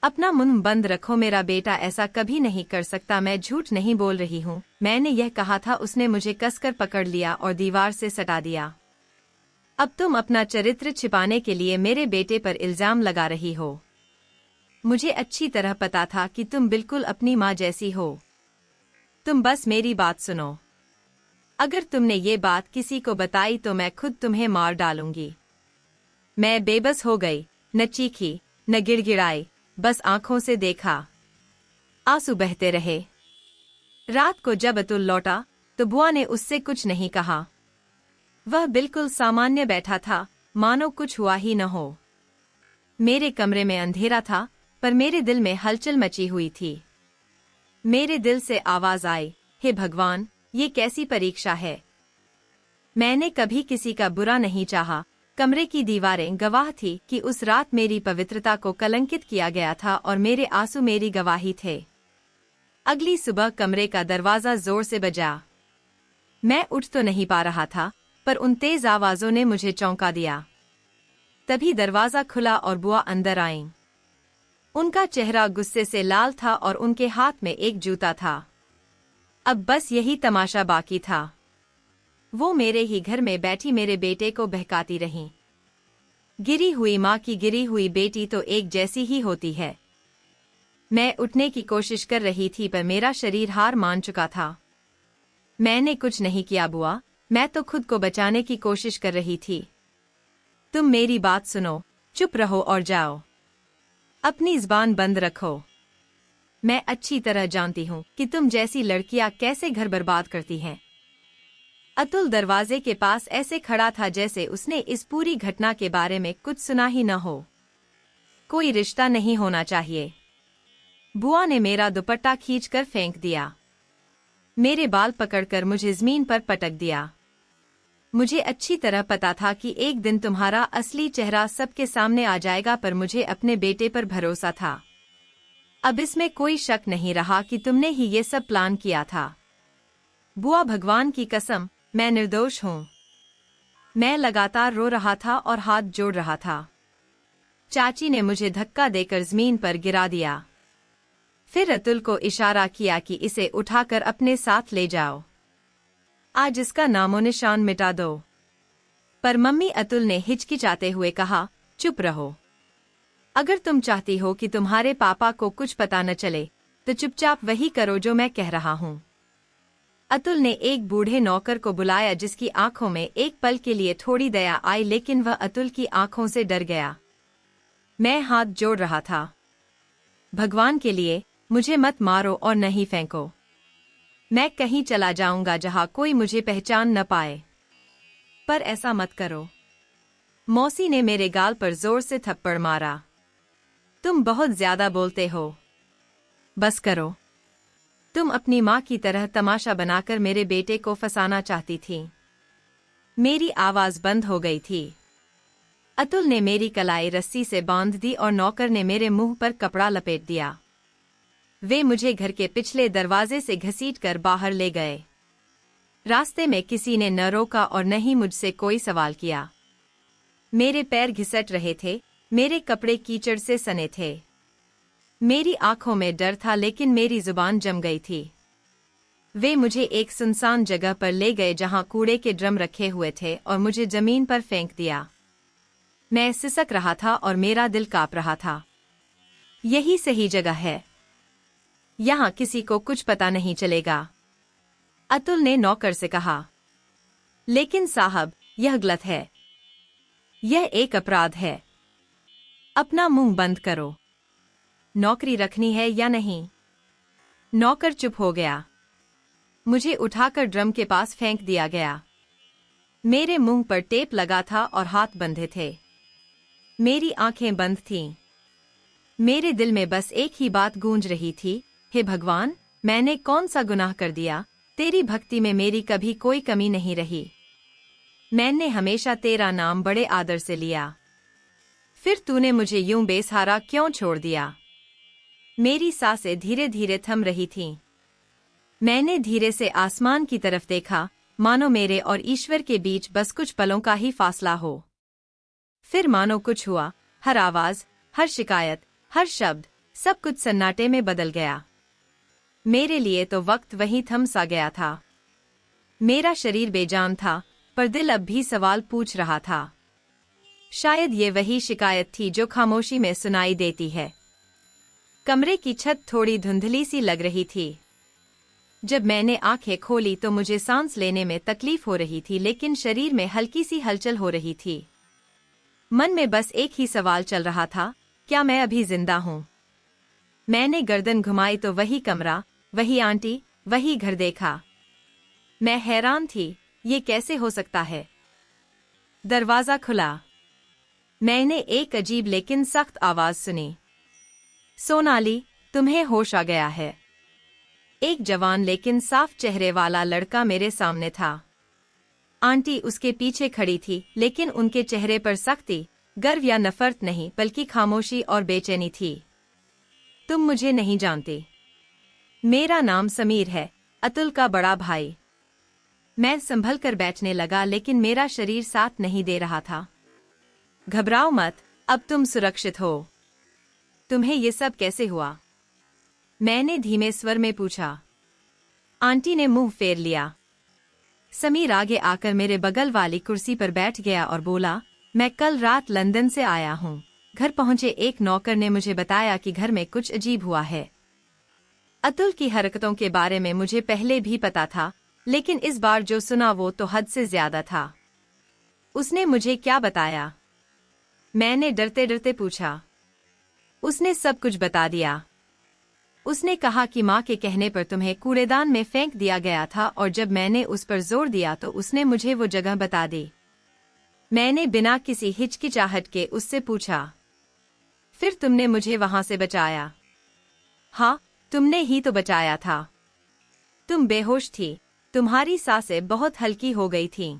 अपना मुंह बंद रखो। मेरा बेटा ऐसा कभी नहीं कर सकता। मैं झूठ नहीं बोल रही हूँ, मैंने यह कहा था। उसने मुझे कसकर पकड़ लिया और दीवार से सटा दिया। अब तुम अपना चरित्र छिपाने के लिए मेरे बेटे पर इल्जाम लगा रही हो। मुझे अच्छी तरह पता था कि तुम बिल्कुल अपनी माँ जैसी हो। तुम बस मेरी बात सुनो। अगर तुमने ये बात किसी को बताई तो मैं खुद तुम्हें मार डालूंगी। मैं बेबस हो गई, न चीखी न गिड़गिड़ाई, बस आंखों से देखा। आंसू बहते रहे। रात को जब अतुल लौटा तो बुआ ने उससे कुछ नहीं कहा। वह बिल्कुल सामान्य बैठा था, मानो कुछ हुआ ही न हो। मेरे कमरे में अंधेरा था, पर मेरे दिल में हलचल मची हुई थी। मेरे दिल से आवाज आई, हे भगवान, ये कैसी परीक्षा है? मैंने कभी किसी का बुरा नहीं चाहा, कमरे की दीवारें गवाह थी कि उस रात मेरी पवित्रता को कलंकित किया गया था और मेरे आंसू मेरी गवाही थे। अगली सुबह कमरे का दरवाजा जोर से बजा। मैं उठ तो नहीं पा रहा था, पर उन तेज आवाजों ने मुझे चौंका दिया। तभी दरवाजा खुला और बुआ अंदर आईं। उनका चेहरा गुस्से से लाल था और उनके हाथ में एक जूता था। अब बस यही तमाशा बाकी था। वो मेरे ही घर में बैठी मेरे बेटे को बहकाती रहीं। गिरी हुई माँ की गिरी हुई बेटी तो एक जैसी ही होती है। मैं उठने की कोशिश कर रही थी पर मेरा शरीर हार मान चुका था। मैंने कुछ नहीं किया बुआ, मैं तो खुद को बचाने की कोशिश कर रही थी। तुम मेरी बात सुनो, चुप रहो और जाओ। अपनी ज़बान बंद रखो। मैं अच्छी तरह जानती हूँ कि तुम जैसी लड़कियां कैसे घर बर्बाद करती हैं। अतुल दरवाजे के पास ऐसे खड़ा था जैसे उसने इस पूरी घटना के बारे में कुछ सुना ही न हो। कोई रिश्ता नहीं होना चाहिए। बुआ ने मेरा दुपट्टा खींचकर फेंक दिया। मेरे बाल पकड़कर मुझे जमीन पर पटक दिया। मुझे अच्छी तरह पता था कि एक दिन तुम्हारा असली चेहरा सबके सामने आ जाएगा, पर मुझे अपने बेटे पर भरोसा था। अब इसमें कोई शक नहीं रहा कि तुमने ही ये सब प्लान किया था। बुआ, भगवान की कसम, मैं निर्दोष हूँ। मैं लगातार रो रहा था और हाथ जोड़ रहा था। चाची ने मुझे धक्का देकर जमीन पर गिरा दिया। फिर अतुल को इशारा किया कि इसे उठाकर अपने साथ ले जाओ। आज इसका नामो निशान मिटा दो। पर मम्मी, अतुल ने हिचकिचाते हुए कहा, चुप रहो। अगर तुम चाहती हो कि तुम्हारे पापा को कुछ पता न चले तो चुपचाप वही करो जो मैं कह रहा हूँ। अतुल ने एक बूढ़े नौकर को बुलाया जिसकी आंखों में एक पल के लिए थोड़ी दया आई, लेकिन वह अतुल की आंखों से डर गया। मैं हाथ जोड़ रहा था। भगवान के लिए मुझे मत मारो और नहीं फेंको। मैं कहीं चला जाऊंगा जहां कोई मुझे पहचान न पाए, पर ऐसा मत करो। मौसी ने मेरे गाल पर जोर से थप्पड़ मारा। तुम बहुत ज्यादा बोलते हो। बस करो। तुम अपनी माँ की तरह तमाशा बनाकर मेरे बेटे को फंसाना चाहती थी। मेरी आवाज बंद हो गई थी। अतुल ने मेरी कलाई रस्सी से बांध दी और नौकर ने मेरे मुंह पर कपड़ा लपेट दिया। वे मुझे घर के पिछले दरवाजे से घसीटकर बाहर ले गए। रास्ते में किसी ने न रोका और न ही मुझसे कोई सवाल किया। मेरे पैर घिसट रहे थे, मेरे कपड़े कीचड़ से सने थे। मेरी आंखों में डर था, लेकिन मेरी जुबान जम गई थी। वे मुझे एक सुनसान जगह पर ले गए जहां कूड़े के ड्रम रखे हुए थे और मुझे जमीन पर फेंक दिया। मैं सिसक रहा था और मेरा दिल कांप रहा था। यही सही जगह है। यहाँ किसी को कुछ पता नहीं चलेगा, अतुल ने नौकर से कहा। लेकिन साहब, यह गलत है। यह एक अपराध है। अपना मुंह बंद करो। नौकरी रखनी है या नहीं? नौकर चुप हो गया। मुझे उठाकर ड्रम के पास फेंक दिया गया। मेरे मुंह पर टेप लगा था और हाथ बंधे थे। मेरी आंखें बंद थीं। मेरे दिल में बस एक ही बात गूंज रही थी, हे भगवान, मैंने कौन सा गुनाह कर दिया? तेरी भक्ति में मेरी कभी कोई कमी नहीं रही। मैंने हमेशा तेरा नाम बड़े आदर से लिया, फिर तूने मुझे यूं बेसहारा क्यों छोड़ दिया? मेरी सांसें धीरे धीरे थम रही थीं। मैंने धीरे से आसमान की तरफ देखा, मानो मेरे और ईश्वर के बीच बस कुछ पलों का ही फासला हो। फिर मानो कुछ हुआ, हर आवाज, हर शिकायत, हर शब्द, सब कुछ सन्नाटे में बदल गया। मेरे लिए तो वक्त वहीं थम सा गया था। मेरा शरीर बेजान था, पर दिल अब भी सवाल पूछ रहा था। शायद ये वही शिकायत थी जो खामोशी में सुनाई देती है। कमरे की छत थोड़ी धुंधली सी लग रही थी। जब मैंने आंखें खोली तो मुझे सांस लेने में तकलीफ हो रही थी, लेकिन शरीर में हल्की सी हलचल हो रही थी। मन में बस एक ही सवाल चल रहा था, क्या मैं अभी जिंदा हूँ? मैंने गर्दन घुमाई तो वही कमरा, वही आंटी, वही घर देखा। मैं हैरान थी, ये कैसे हो सकता है? दरवाजा खुला। मैंने एक अजीब लेकिन सख्त आवाज सुनी। सोनाली, तुम्हें होश आ गया है। एक जवान लेकिन साफ चेहरे वाला लड़का मेरे सामने था। आंटी उसके पीछे खड़ी थी, लेकिन उनके चेहरे पर सख्ती, गर्व या नफरत नहीं बल्कि खामोशी और बेचैनी थी। तुम मुझे नहीं जानते। मेरा नाम समीर है, अतुल का बड़ा भाई। मैं संभल कर बैठने लगा, लेकिन मेरा शरीर साथ नहीं दे रहा था। घबराओ मत, अब तुम सुरक्षित हो। तुम्हें ये सब कैसे हुआ? मैंने धीमे स्वर में पूछा। आंटी ने मुंह फेर लिया। समीर आगे आकर मेरे बगल वाली कुर्सी पर बैठ गया और बोला, मैं कल रात लंदन से आया हूँ। घर पहुंचे एक नौकर ने मुझे बताया कि घर में कुछ अजीब हुआ है। अतुल की हरकतों के बारे में मुझे पहले भी पता था, लेकिन इस बार जो सुना वो तो हद से ज्यादा था। उसने मुझे क्या बताया? मैंने डरते डरते पूछा। उसने सब कुछ बता दिया। उसने कहा कि माँ के कहने पर तुम्हें कूड़ेदान में फेंक दिया गया था, और जब मैंने उस पर जोर दिया तो उसने मुझे वो जगह बता दी। मैंने बिना किसी हिचकिचाहट के उससे पूछा, फिर तुमने मुझे वहां से बचाया? हाँ, तुमने ही तो बचाया था। तुम बेहोश थी, तुम्हारी सांसें बहुत हल्की हो गई थीं।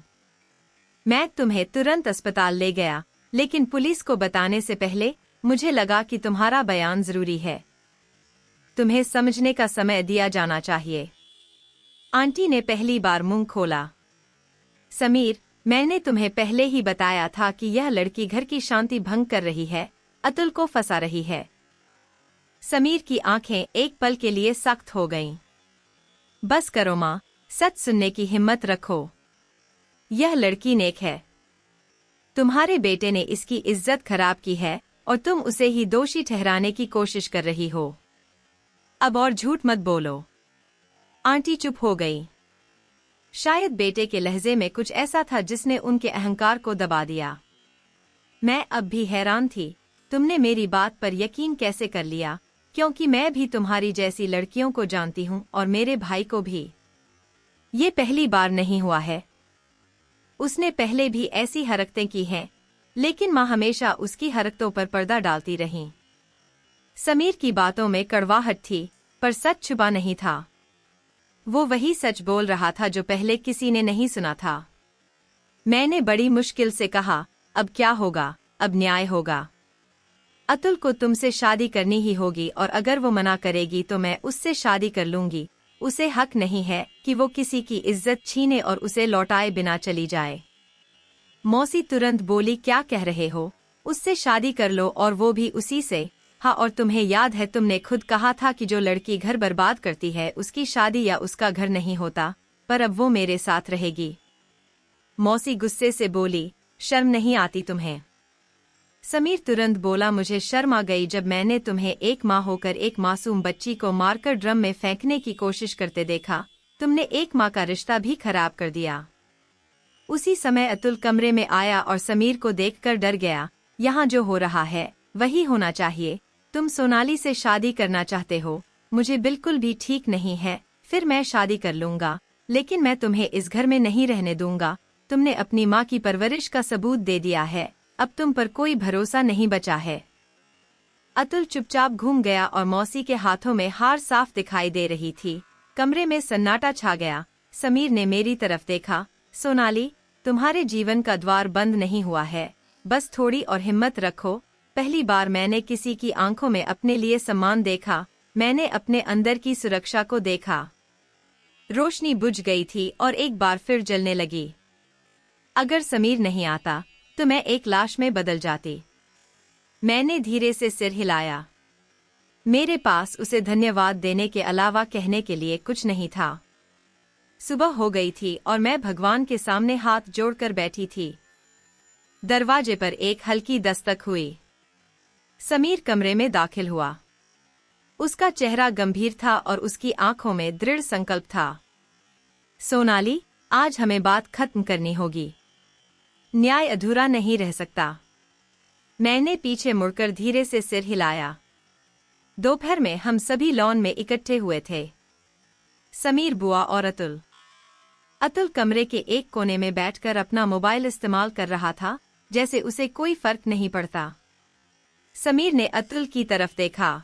मैं तुम्हें तुरंत अस्पताल ले गया, लेकिन पुलिस को बताने से पहले मुझे लगा कि तुम्हारा बयान जरूरी है। तुम्हें समझने का समय दिया जाना चाहिए। आंटी ने पहली बार मुंह खोला। समीर, मैंने तुम्हें पहले ही बताया था कि यह लड़की घर की शांति भंग कर रही है, अतुल को फंसा रही है। समीर की आंखें एक पल के लिए सख्त हो गईं। बस करो माँ, सच सुनने की हिम्मत रखो। यह लड़की नेक है। तुम्हारे बेटे ने इसकी इज्जत खराब की है और तुम उसे ही दोषी ठहराने की कोशिश कर रही हो। अब और झूठ मत बोलो। आंटी चुप हो गई। शायद बेटे के लहजे में कुछ ऐसा था जिसने उनके अहंकार को दबा दिया। मैं अब भी हैरान थी, तुमने मेरी बात पर यकीन कैसे कर लिया? क्योंकि मैं भी तुम्हारी जैसी लड़कियों को जानती हूँ और मेरे भाई को भी। ये पहली बार नहीं हुआ है। उसने पहले भी ऐसी हरकतें की हैं, लेकिन माँ हमेशा उसकी हरकतों पर पर्दा डालती रहीं। समीर की बातों में कड़वाहट थी, पर सच छुपा नहीं था। वो वही सच बोल रहा था जो पहले किसी ने नहीं सुना था। मैंने बड़ी मुश्किल से कहा, अब क्या होगा? अब न्याय होगा। अतुल को तुमसे शादी करनी ही होगी, और अगर वो मना करेगी तो मैं उससे शादी कर लूंगी। उसे हक नहीं है कि वो किसी की इज्जत छीने और उसे लौटाए बिना चली जाए। मौसी तुरंत बोली, क्या कह रहे हो? उससे शादी कर लो, और वो भी उसी से। हाँ, और तुम्हें याद है तुमने खुद कहा था कि जो लड़की घर बर्बाद करती है उसकी शादी या उसका घर नहीं होता, पर अब वो मेरे साथ रहेगी। मौसी गुस्से से बोली, शर्म नहीं आती तुम्हें? समीर तुरंत बोला, मुझे शर्म आ गई जब मैंने तुम्हें एक माँ होकर एक मासूम बच्ची को मारकर ड्रम में फेंकने की कोशिश करते देखा। तुमने एक माँ का रिश्ता भी खराब कर दिया। उसी समय अतुल कमरे में आया और समीर को देखकर डर गया। यहाँ जो हो रहा है वही होना चाहिए। तुम सोनाली से शादी करना चाहते हो, मुझे बिल्कुल भी ठीक नहीं है। फिर मैं शादी कर लूंगा, लेकिन मैं तुम्हें इस घर में नहीं रहने दूंगा। तुमने अपनी माँ की परवरिश का सबूत दे दिया है, अब तुम पर कोई भरोसा नहीं बचा है। अतुल चुपचाप घूम गया और मौसी के हाथों में हार साफ दिखाई दे रही थी। कमरे में सन्नाटा छा गया। समीर ने मेरी तरफ देखा। सोनाली, तुम्हारे जीवन का द्वार बंद नहीं हुआ है, बस थोड़ी और हिम्मत रखो। पहली बार मैंने किसी की आंखों में अपने लिए सम्मान देखा। मैंने अपने अंदर की सुरक्षा को देखा। रोशनी बुझ गई थी और एक बार फिर जलने लगी। अगर समीर नहीं आता तो मैं एक लाश में बदल जाती। मैंने धीरे से सिर हिलाया। मेरे पास उसे धन्यवाद देने के अलावा कहने के लिए कुछ नहीं था। सुबह हो गई थी और मैं भगवान के सामने हाथ जोड़कर बैठी थी। दरवाजे पर एक हल्की दस्तक हुई। समीर कमरे में दाखिल हुआ। उसका चेहरा गंभीर था और उसकी आंखों में दृढ़ संकल्प था। सोनाली, आज हमें बात खत्म करनी होगी। न्याय अधूरा नहीं रह सकता। मैंने पीछे मुड़कर धीरे से सिर हिलाया। दोपहर में हम सभी लॉन में इकट्ठे हुए थे। समीर, बुआ और अतुल। अतुल कमरे के एक कोने में बैठकर अपना मोबाइल इस्तेमाल कर रहा था, जैसे उसे कोई फर्क नहीं पड़ता। समीर ने अतुल की तरफ देखा।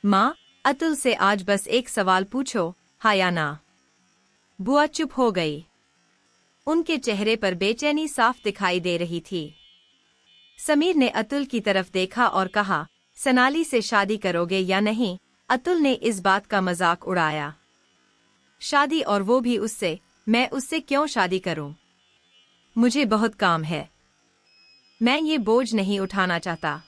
माँ, अतुल से आज बस एक सवाल पूछो, हाँ या ना। बुआ चुप हो गई। उनके चेहरे पर बेचैनी साफ दिखाई दे रही थी। समीर ने अतुल की तरफ देखा और कहा, सोनाली से शादी करोगे या नहीं? अतुल ने इस बात का मजाक उड़ाया। शादी, और वो भी उससे? मैं उससे क्यों शादी करूं? मुझे बहुत काम है। मैं ये बोझ नहीं उठाना चाहता।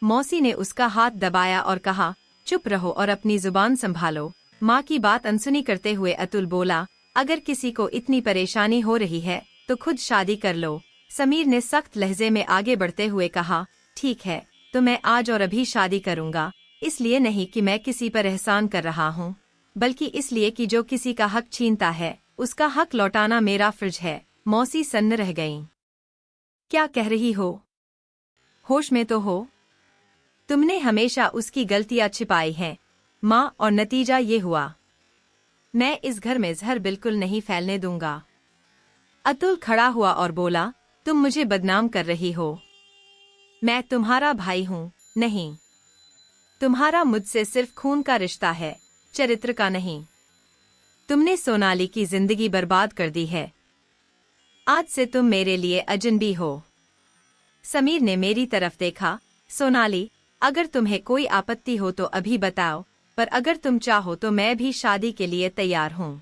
मौसी ने उसका हाथ दबाया और कहा, चुप रहो और अपनी जुबान संभालो। माँ की बात अनसुनी करते हुए अतुल बोला, अगर किसी को इतनी परेशानी हो रही है तो खुद शादी कर लो। समीर ने सख्त लहजे में आगे बढ़ते हुए कहा, ठीक है, तो मैं आज और अभी शादी करूंगा। इसलिए नहीं कि मैं किसी पर एहसान कर रहा हूँ, बल्कि इसलिए कि जो किसी का हक छीनता है उसका हक लौटाना मेरा फर्ज है। मौसी सन्न रह गईं। क्या कह रही हो? होश में तो हो? तुमने हमेशा उसकी गलतियां छिपाई हैं, माँ, और नतीजा ये हुआ। मैं इस घर में जहर बिल्कुल नहीं फैलने दूंगा। अतुल खड़ा हुआ और बोला, तुम मुझे बदनाम कर रही हो। मैं तुम्हारा भाई हूँ। नहीं, तुम्हारा मुझसे सिर्फ खून का रिश्ता है, चरित्र का नहीं। तुमने सोनाली की जिंदगी बर्बाद कर दी है। आज से तुम मेरे लिए अजनबी हो। समीर ने मेरी तरफ देखा। सोनाली, अगर तुम्हें कोई आपत्ति हो तो अभी बताओ, पर अगर तुम चाहो तो मैं भी शादी के लिए तैयार हूँ।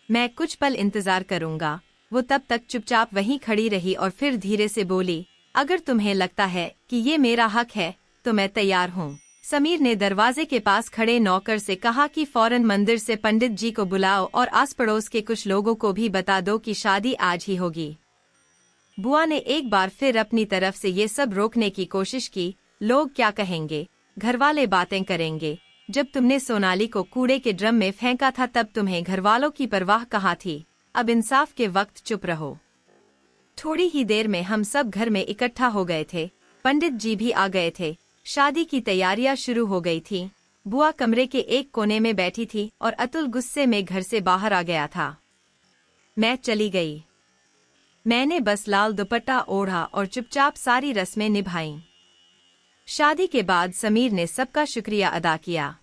मैं कुछ पल इंतजार करूंगा। वो तब तक चुपचाप वहीं खड़ी रही और फिर धीरे से बोली, अगर तुम्हें लगता है कि ये मेरा हक है तो मैं तैयार हूँ। समीर ने दरवाजे के पास खड़े नौकर से कहा कि फौरन मंदिर से पंडित जी को बुलाओ और आस पड़ोस के कुछ लोगों को भी बता दो कि शादी आज ही होगी। बुआ ने एक बार फिर अपनी तरफ से ये सब रोकने की कोशिश की। लोग क्या कहेंगे, घरवाले बातें करेंगे। जब तुमने सोनाली को कूड़े के ड्रम में फेंका था तब तुम्हें घरवालों की परवाह कहाँ थी? अब इंसाफ के वक्त चुप रहो। थोड़ी ही देर में हम सब घर में इकट्ठा हो गए थे। पंडित जी भी आ गए थे। शादी की तैयारियां शुरू हो गई थी। बुआ कमरे के एक कोने में बैठी थी और अतुल गुस्से में घर से बाहर आ गया था। मैं चली गई। मैंने बस लाल दुपट्टा ओढ़ा और चुपचाप सारी रस्में निभाईं। शादी के बाद समीर ने सबका शुक्रिया अदा किया।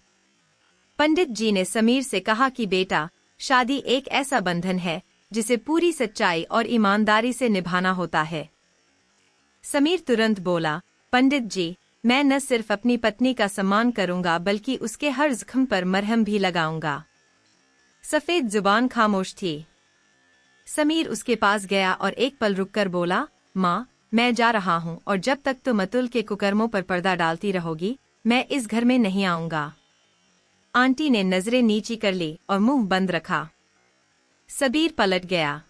पंडित जी ने समीर से कहा कि बेटा, शादी एक ऐसा बंधन है जिसे पूरी सच्चाई और ईमानदारी से निभाना होता है। समीर तुरंत बोला, पंडित जी, मैं न सिर्फ अपनी पत्नी का सम्मान करूंगा बल्कि उसके हर जख्म पर मरहम भी लगाऊंगा। सफेद जुबान खामोश थी। समीर उसके पास गया और एक पल रुककर बोला, माँ, मैं जा रहा हूँ और जब तक तुम अतुल के कुकर्मों पर पर्दा डालती रहोगी मैं इस घर में नहीं आऊंगा। आंटी ने नजरें नीची कर ली और मुंह बंद रखा। सबीर पलट गया।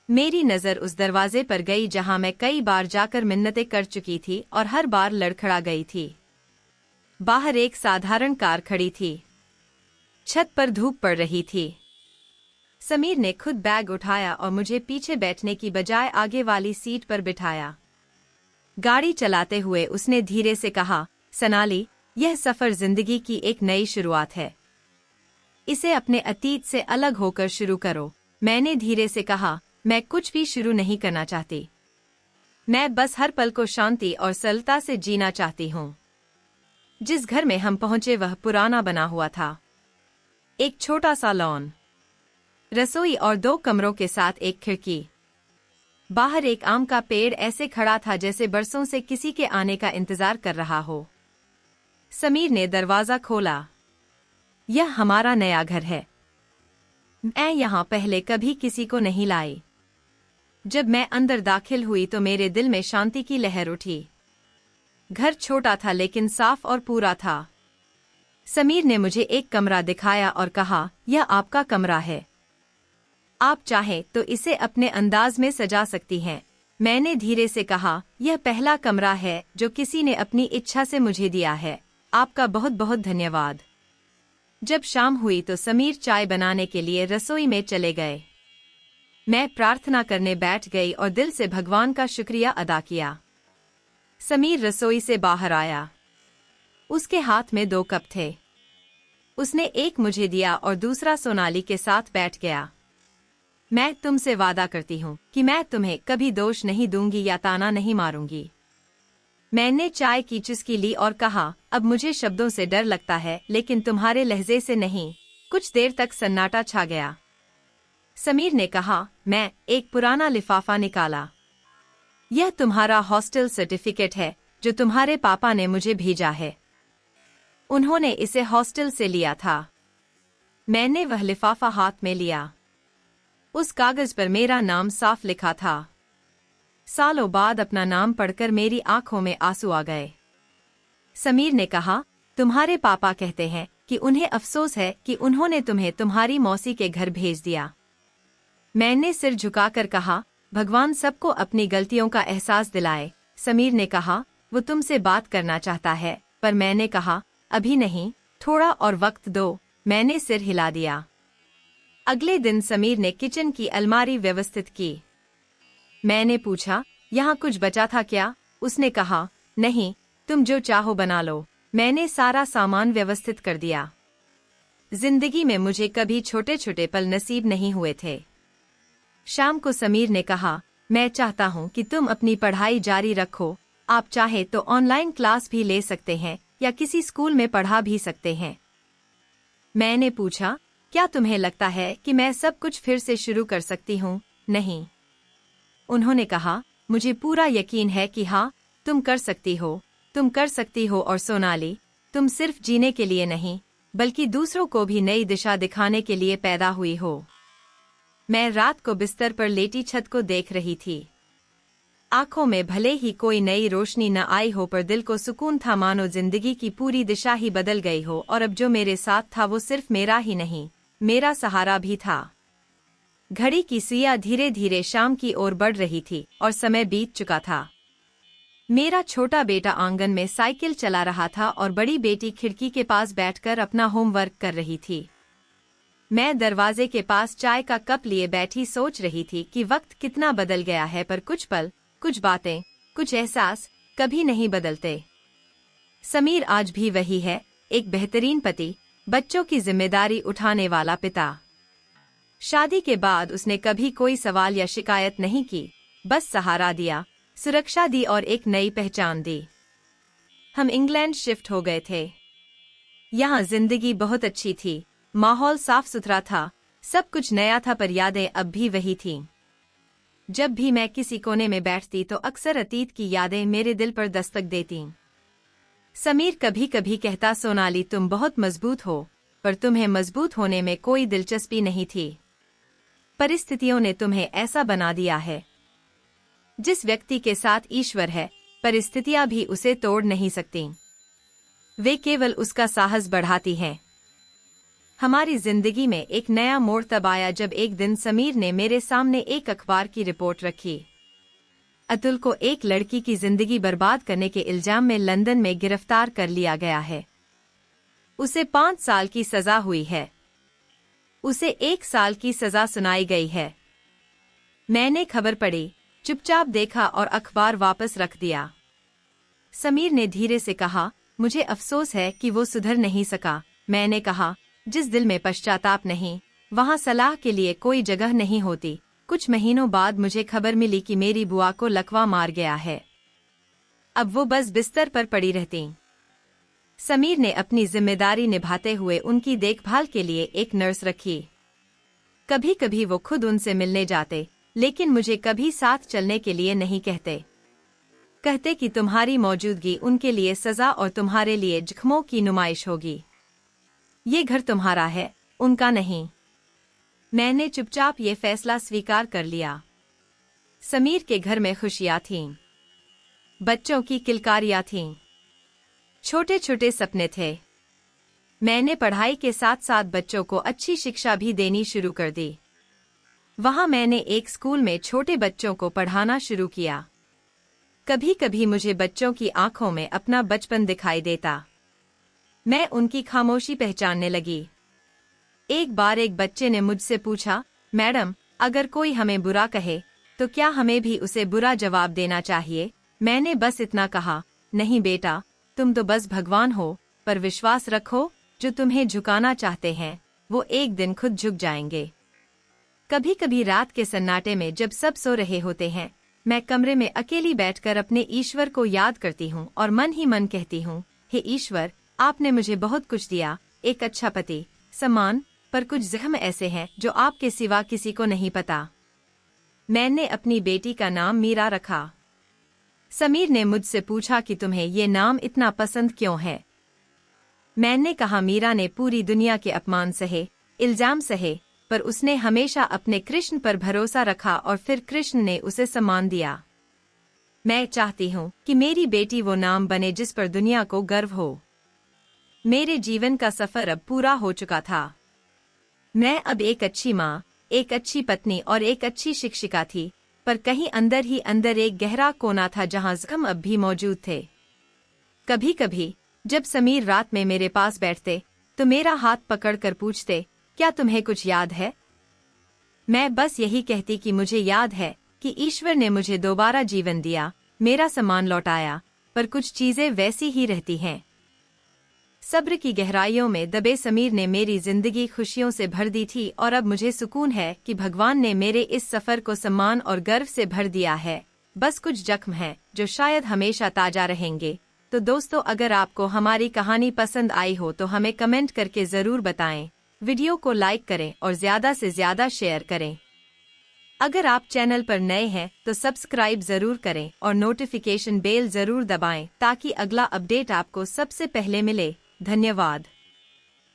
मेरी नजर उस दरवाजे पर गई जहां मैं कई बार जाकर मिन्नतें कर चुकी थी और हर बार लड़खड़ा गई थी। बाहर एक साधारण कार खड़ी थी। छत पर धूप पड़ रही थी। समीर ने खुद बैग उठाया और मुझे पीछे बैठने की बजाय आगे वाली सीट पर बिठाया। गाड़ी चलाते हुए उसने धीरे से कहा, सोनाली, यह सफर जिंदगी की एक नई शुरुआत है। इसे अपने अतीत से अलग होकर शुरू करो। मैंने धीरे से कहा, मैं कुछ भी शुरू नहीं करना चाहती। मैं बस हर पल को शांति और सरलता से जीना चाहती हूँ। जिस घर में हम पहुंचे वह पुराना बना हुआ था। एक छोटा सा लॉन, रसोई और 2 कमरों के साथ एक खिड़की। बाहर एक आम का पेड़ ऐसे खड़ा था जैसे बरसों से किसी के आने का इंतजार कर रहा हो। समीर ने दरवाजा खोला। यह हमारा नया घर है। मैं यहाँ पहले कभी किसी को नहीं लाई। जब मैं अंदर दाखिल हुई तो मेरे दिल में शांति की लहर उठी। घर छोटा था लेकिन साफ और पूरा था। समीर ने मुझे एक कमरा दिखाया और कहा, यह आपका कमरा है। आप चाहें तो इसे अपने अंदाज में सजा सकती हैं। मैंने धीरे से कहा, यह पहला कमरा है जो किसी ने अपनी इच्छा से मुझे दिया है। आपका बहुत बहुत धन्यवाद। जब शाम हुई तो समीर चाय बनाने के लिए रसोई में चले गए। मैं प्रार्थना करने बैठ गई और दिल से भगवान का शुक्रिया अदा किया। समीर रसोई से बाहर आया। उसके हाथ में 2 कप थे। उसने एक मुझे दिया और दूसरा सोनाली के साथ बैठ गया। मैं तुमसे वादा करती हूँ कि मैं तुम्हें कभी दोष नहीं दूंगी या ताना नहीं मारूंगी। मैंने चाय की चुस्की ली और कहा, अब मुझे शब्दों से डर लगता है लेकिन तुम्हारे लहजे से नहीं। कुछ देर तक सन्नाटा छा गया। समीर ने कहा। मैं एक पुराना लिफाफा निकाला। यह तुम्हारा हॉस्टल सर्टिफिकेट है जो तुम्हारे पापा ने मुझे भेजा है। उन्होंने इसे हॉस्टल से लिया था। मैंने वह लिफाफा हाथ में लिया। उस कागज पर मेरा नाम साफ लिखा था। सालों बाद अपना नाम पढ़कर मेरी आंखों में आंसू आ गए। समीर ने कहा, तुम्हारे पापा कहते हैं कि उन्हें अफसोस है कि उन्होंने तुम्हें तुम्हारी मौसी के घर भेज दिया। मैंने सिर झुकाकर कहा, भगवान सबको अपनी गलतियों का एहसास दिलाए। समीर ने कहा, वो तुमसे बात करना चाहता है। पर मैंने कहा, अभी नहीं, थोड़ा और वक्त दो। मैंने सिर हिला दिया। अगले दिन समीर ने किचन की अलमारी व्यवस्थित की। मैंने पूछा, यहाँ कुछ बचा था क्या? उसने कहा, नहीं, तुम जो चाहो बना लो। मैंने सारा सामान व्यवस्थित कर दिया। जिंदगी में मुझे कभी छोटे छोटे पल नसीब नहीं हुए थे। शाम को समीर ने कहा, मैं चाहता हूँ कि तुम अपनी पढ़ाई जारी रखो। आप चाहे तो ऑनलाइन क्लास भी ले सकते हैं या किसी स्कूल में पढ़ा भी सकते हैं। मैंने पूछा, क्या तुम्हें लगता है कि मैं सब कुछ फिर से शुरू कर सकती हूँ? नहीं। उन्होंने कहा, मुझे पूरा यकीन है कि हाँ, तुम कर सकती हो। तुम कर सकती हो। और सोनाली, तुम सिर्फ जीने के लिए नहीं, बल्कि दूसरों को भी नई दिशा दिखाने के लिए पैदा हुई हो। मैं रात को बिस्तर पर लेटी छत को देख रही थी। आंखों में भले ही कोई नई रोशनी न आई हो, पर दिल को सुकून था, मानो जिंदगी की पूरी दिशा ही बदल गई हो। और अब जो मेरे साथ था वो सिर्फ मेरा ही नहीं, मेरा सहारा भी था। घड़ी की सुइयां धीरे धीरे शाम की ओर बढ़ रही थी और समय बीत चुका था। मेरा छोटा बेटा आंगन में साइकिल चला रहा था और बड़ी बेटी खिड़की के पास बैठकर अपना होमवर्क कर रही थी। मैं दरवाजे के पास चाय का कप लिए बैठी सोच रही थी कि वक्त कितना बदल गया है, पर कुछ पल, कुछ बातें, कुछ एहसास कभी नहीं बदलते। समीर आज भी वही है, एक बेहतरीन पति, बच्चों की जिम्मेदारी उठाने वाला पिता। शादी के बाद उसने कभी कोई सवाल या शिकायत नहीं की, बस सहारा दिया, सुरक्षा दी और एक नई पहचान दी। हम इंग्लैंड शिफ्ट हो गए थे। यहाँ जिंदगी बहुत अच्छी थी, माहौल साफ सुथरा था, सब कुछ नया था, पर यादें अब भी वही थीं। जब भी मैं किसी कोने में बैठती तो अक्सर अतीत की यादें मेरे दिल पर दस्तक देतीं। समीर कभी कभी कहता, सोनाली तुम बहुत मजबूत हो, पर तुम्हें मजबूत होने में कोई दिलचस्पी नहीं थी। परिस्थितियों ने तुम्हें ऐसा बना दिया है। जिस व्यक्ति के साथ ईश्वर है, परिस्थितियां भी उसे तोड़ नहीं सकती, वे केवल उसका साहस बढ़ाती हैं। हमारी जिंदगी में एक नया मोड़ तब आया जब एक दिन समीर ने मेरे सामने एक अखबार की रिपोर्ट रखी। अतुल को एक लड़की की जिंदगी बर्बाद करने के इल्जाम में लंदन में गिरफ्तार कर लिया गया है। उसे 5 साल की सजा हुई है। उसे 1 साल की सजा सुनाई गई है। मैंने खबर पढ़ी, चुपचाप देखा और अखबार वापस रख दिया। समीर ने धीरे से कहा, मुझे अफसोस है कि वो सुधर नहीं सका। मैंने कहा, जिस दिल में पश्चाताप नहीं, वहाँ सलाह के लिए कोई जगह नहीं होती। कुछ महीनों बाद मुझे खबर मिली कि मेरी बुआ को लकवा मार गया है। अब वो बस बिस्तर पर पड़ी रहती। समीर ने अपनी जिम्मेदारी निभाते हुए उनकी देखभाल के लिए एक नर्स रखी। कभी कभी वो खुद उनसे मिलने जाते, लेकिन मुझे कभी साथ चलने के लिए नहीं कहते। कहते कि तुम्हारी मौजूदगी उनके लिए सजा और तुम्हारे लिए जख्मों की नुमाइश होगी। ये घर तुम्हारा है, उनका नहीं। मैंने चुपचाप ये फैसला स्वीकार कर लिया। समीर के घर में खुशियां थीं, बच्चों की किलकारियां थीं, छोटे छोटे सपने थे। मैंने पढ़ाई के साथ साथ बच्चों को अच्छी शिक्षा भी देनी शुरू कर दी। वहां मैंने एक स्कूल में छोटे बच्चों को पढ़ाना शुरू किया। कभी कभी मुझे बच्चों की आंखों में अपना बचपन दिखाई देता। मैं उनकी खामोशी पहचानने लगी। एक बार एक बच्चे ने मुझसे पूछा, मैडम, अगर कोई हमें बुरा कहे तो क्या हमें भी उसे बुरा जवाब देना चाहिए? मैंने बस इतना कहा, नहीं बेटा, तुम तो बस भगवान हो, पर विश्वास रखो, जो तुम्हें झुकाना चाहते हैं वो एक दिन खुद झुक जाएंगे। कभी कभी रात के सन्नाटे में जब सब सो रहे होते हैं, मैं कमरे में अकेली बैठकर अपने ईश्वर को याद करती हूँ और मन ही मन कहती हूँ, हे ईश्वर, आपने मुझे बहुत कुछ दिया, एक अच्छा पति, सम्मान, पर कुछ जख्म ऐसे हैं जो आपके सिवा किसी को नहीं पता। मैंने अपनी बेटी का नाम मीरा रखा। समीर ने मुझसे पूछा कि तुम्हें ये नाम इतना पसंद क्यों है। मैंने कहा मीरा ने पूरी दुनिया के अपमान सहे, इल्जाम सहे, पर उसने हमेशा अपने कृष्ण पर भरोसा रखा और फिर कृष्ण ने उसे सम्मान दिया। मैं चाहती हूँ कि मेरी बेटी वो नाम बने जिस पर दुनिया को गर्व हो। मेरे जीवन का सफर अब पूरा हो चुका था। मैं अब एक अच्छी माँ, एक अच्छी पत्नी और एक अच्छी शिक्षिका थी, पर कहीं अंदर ही अंदर एक गहरा कोना था जहाँ जख्म अब भी मौजूद थे। कभी कभी जब समीर रात में मेरे पास बैठते तो मेरा हाथ पकड़कर पूछते, क्या तुम्हें कुछ याद है? मैं बस यही कहती कि मुझे याद है कि ईश्वर ने मुझे दोबारा जीवन दिया, मेरा सम्मान लौटाया, पर कुछ चीजें वैसी ही रहती हैं। सब्र की गहराइयों में दबे समीर ने मेरी जिंदगी खुशियों से भर दी थी और अब मुझे सुकून है कि भगवान ने मेरे इस सफर को सम्मान और गर्व से भर दिया है। बस कुछ जख्म हैं जो शायद हमेशा ताजा रहेंगे। तो दोस्तों, अगर आपको हमारी कहानी पसंद आई हो तो हमें कमेंट करके जरूर बताएं। वीडियो को लाइक करें और ज्यादा से ज्यादा शेयर करें। अगर आप चैनल पर नए हैं तो सब्सक्राइब जरूर करें और नोटिफिकेशन बेल जरूर दबाएं ताकि अगला अपडेट आपको सबसे पहले मिले। धन्यवाद।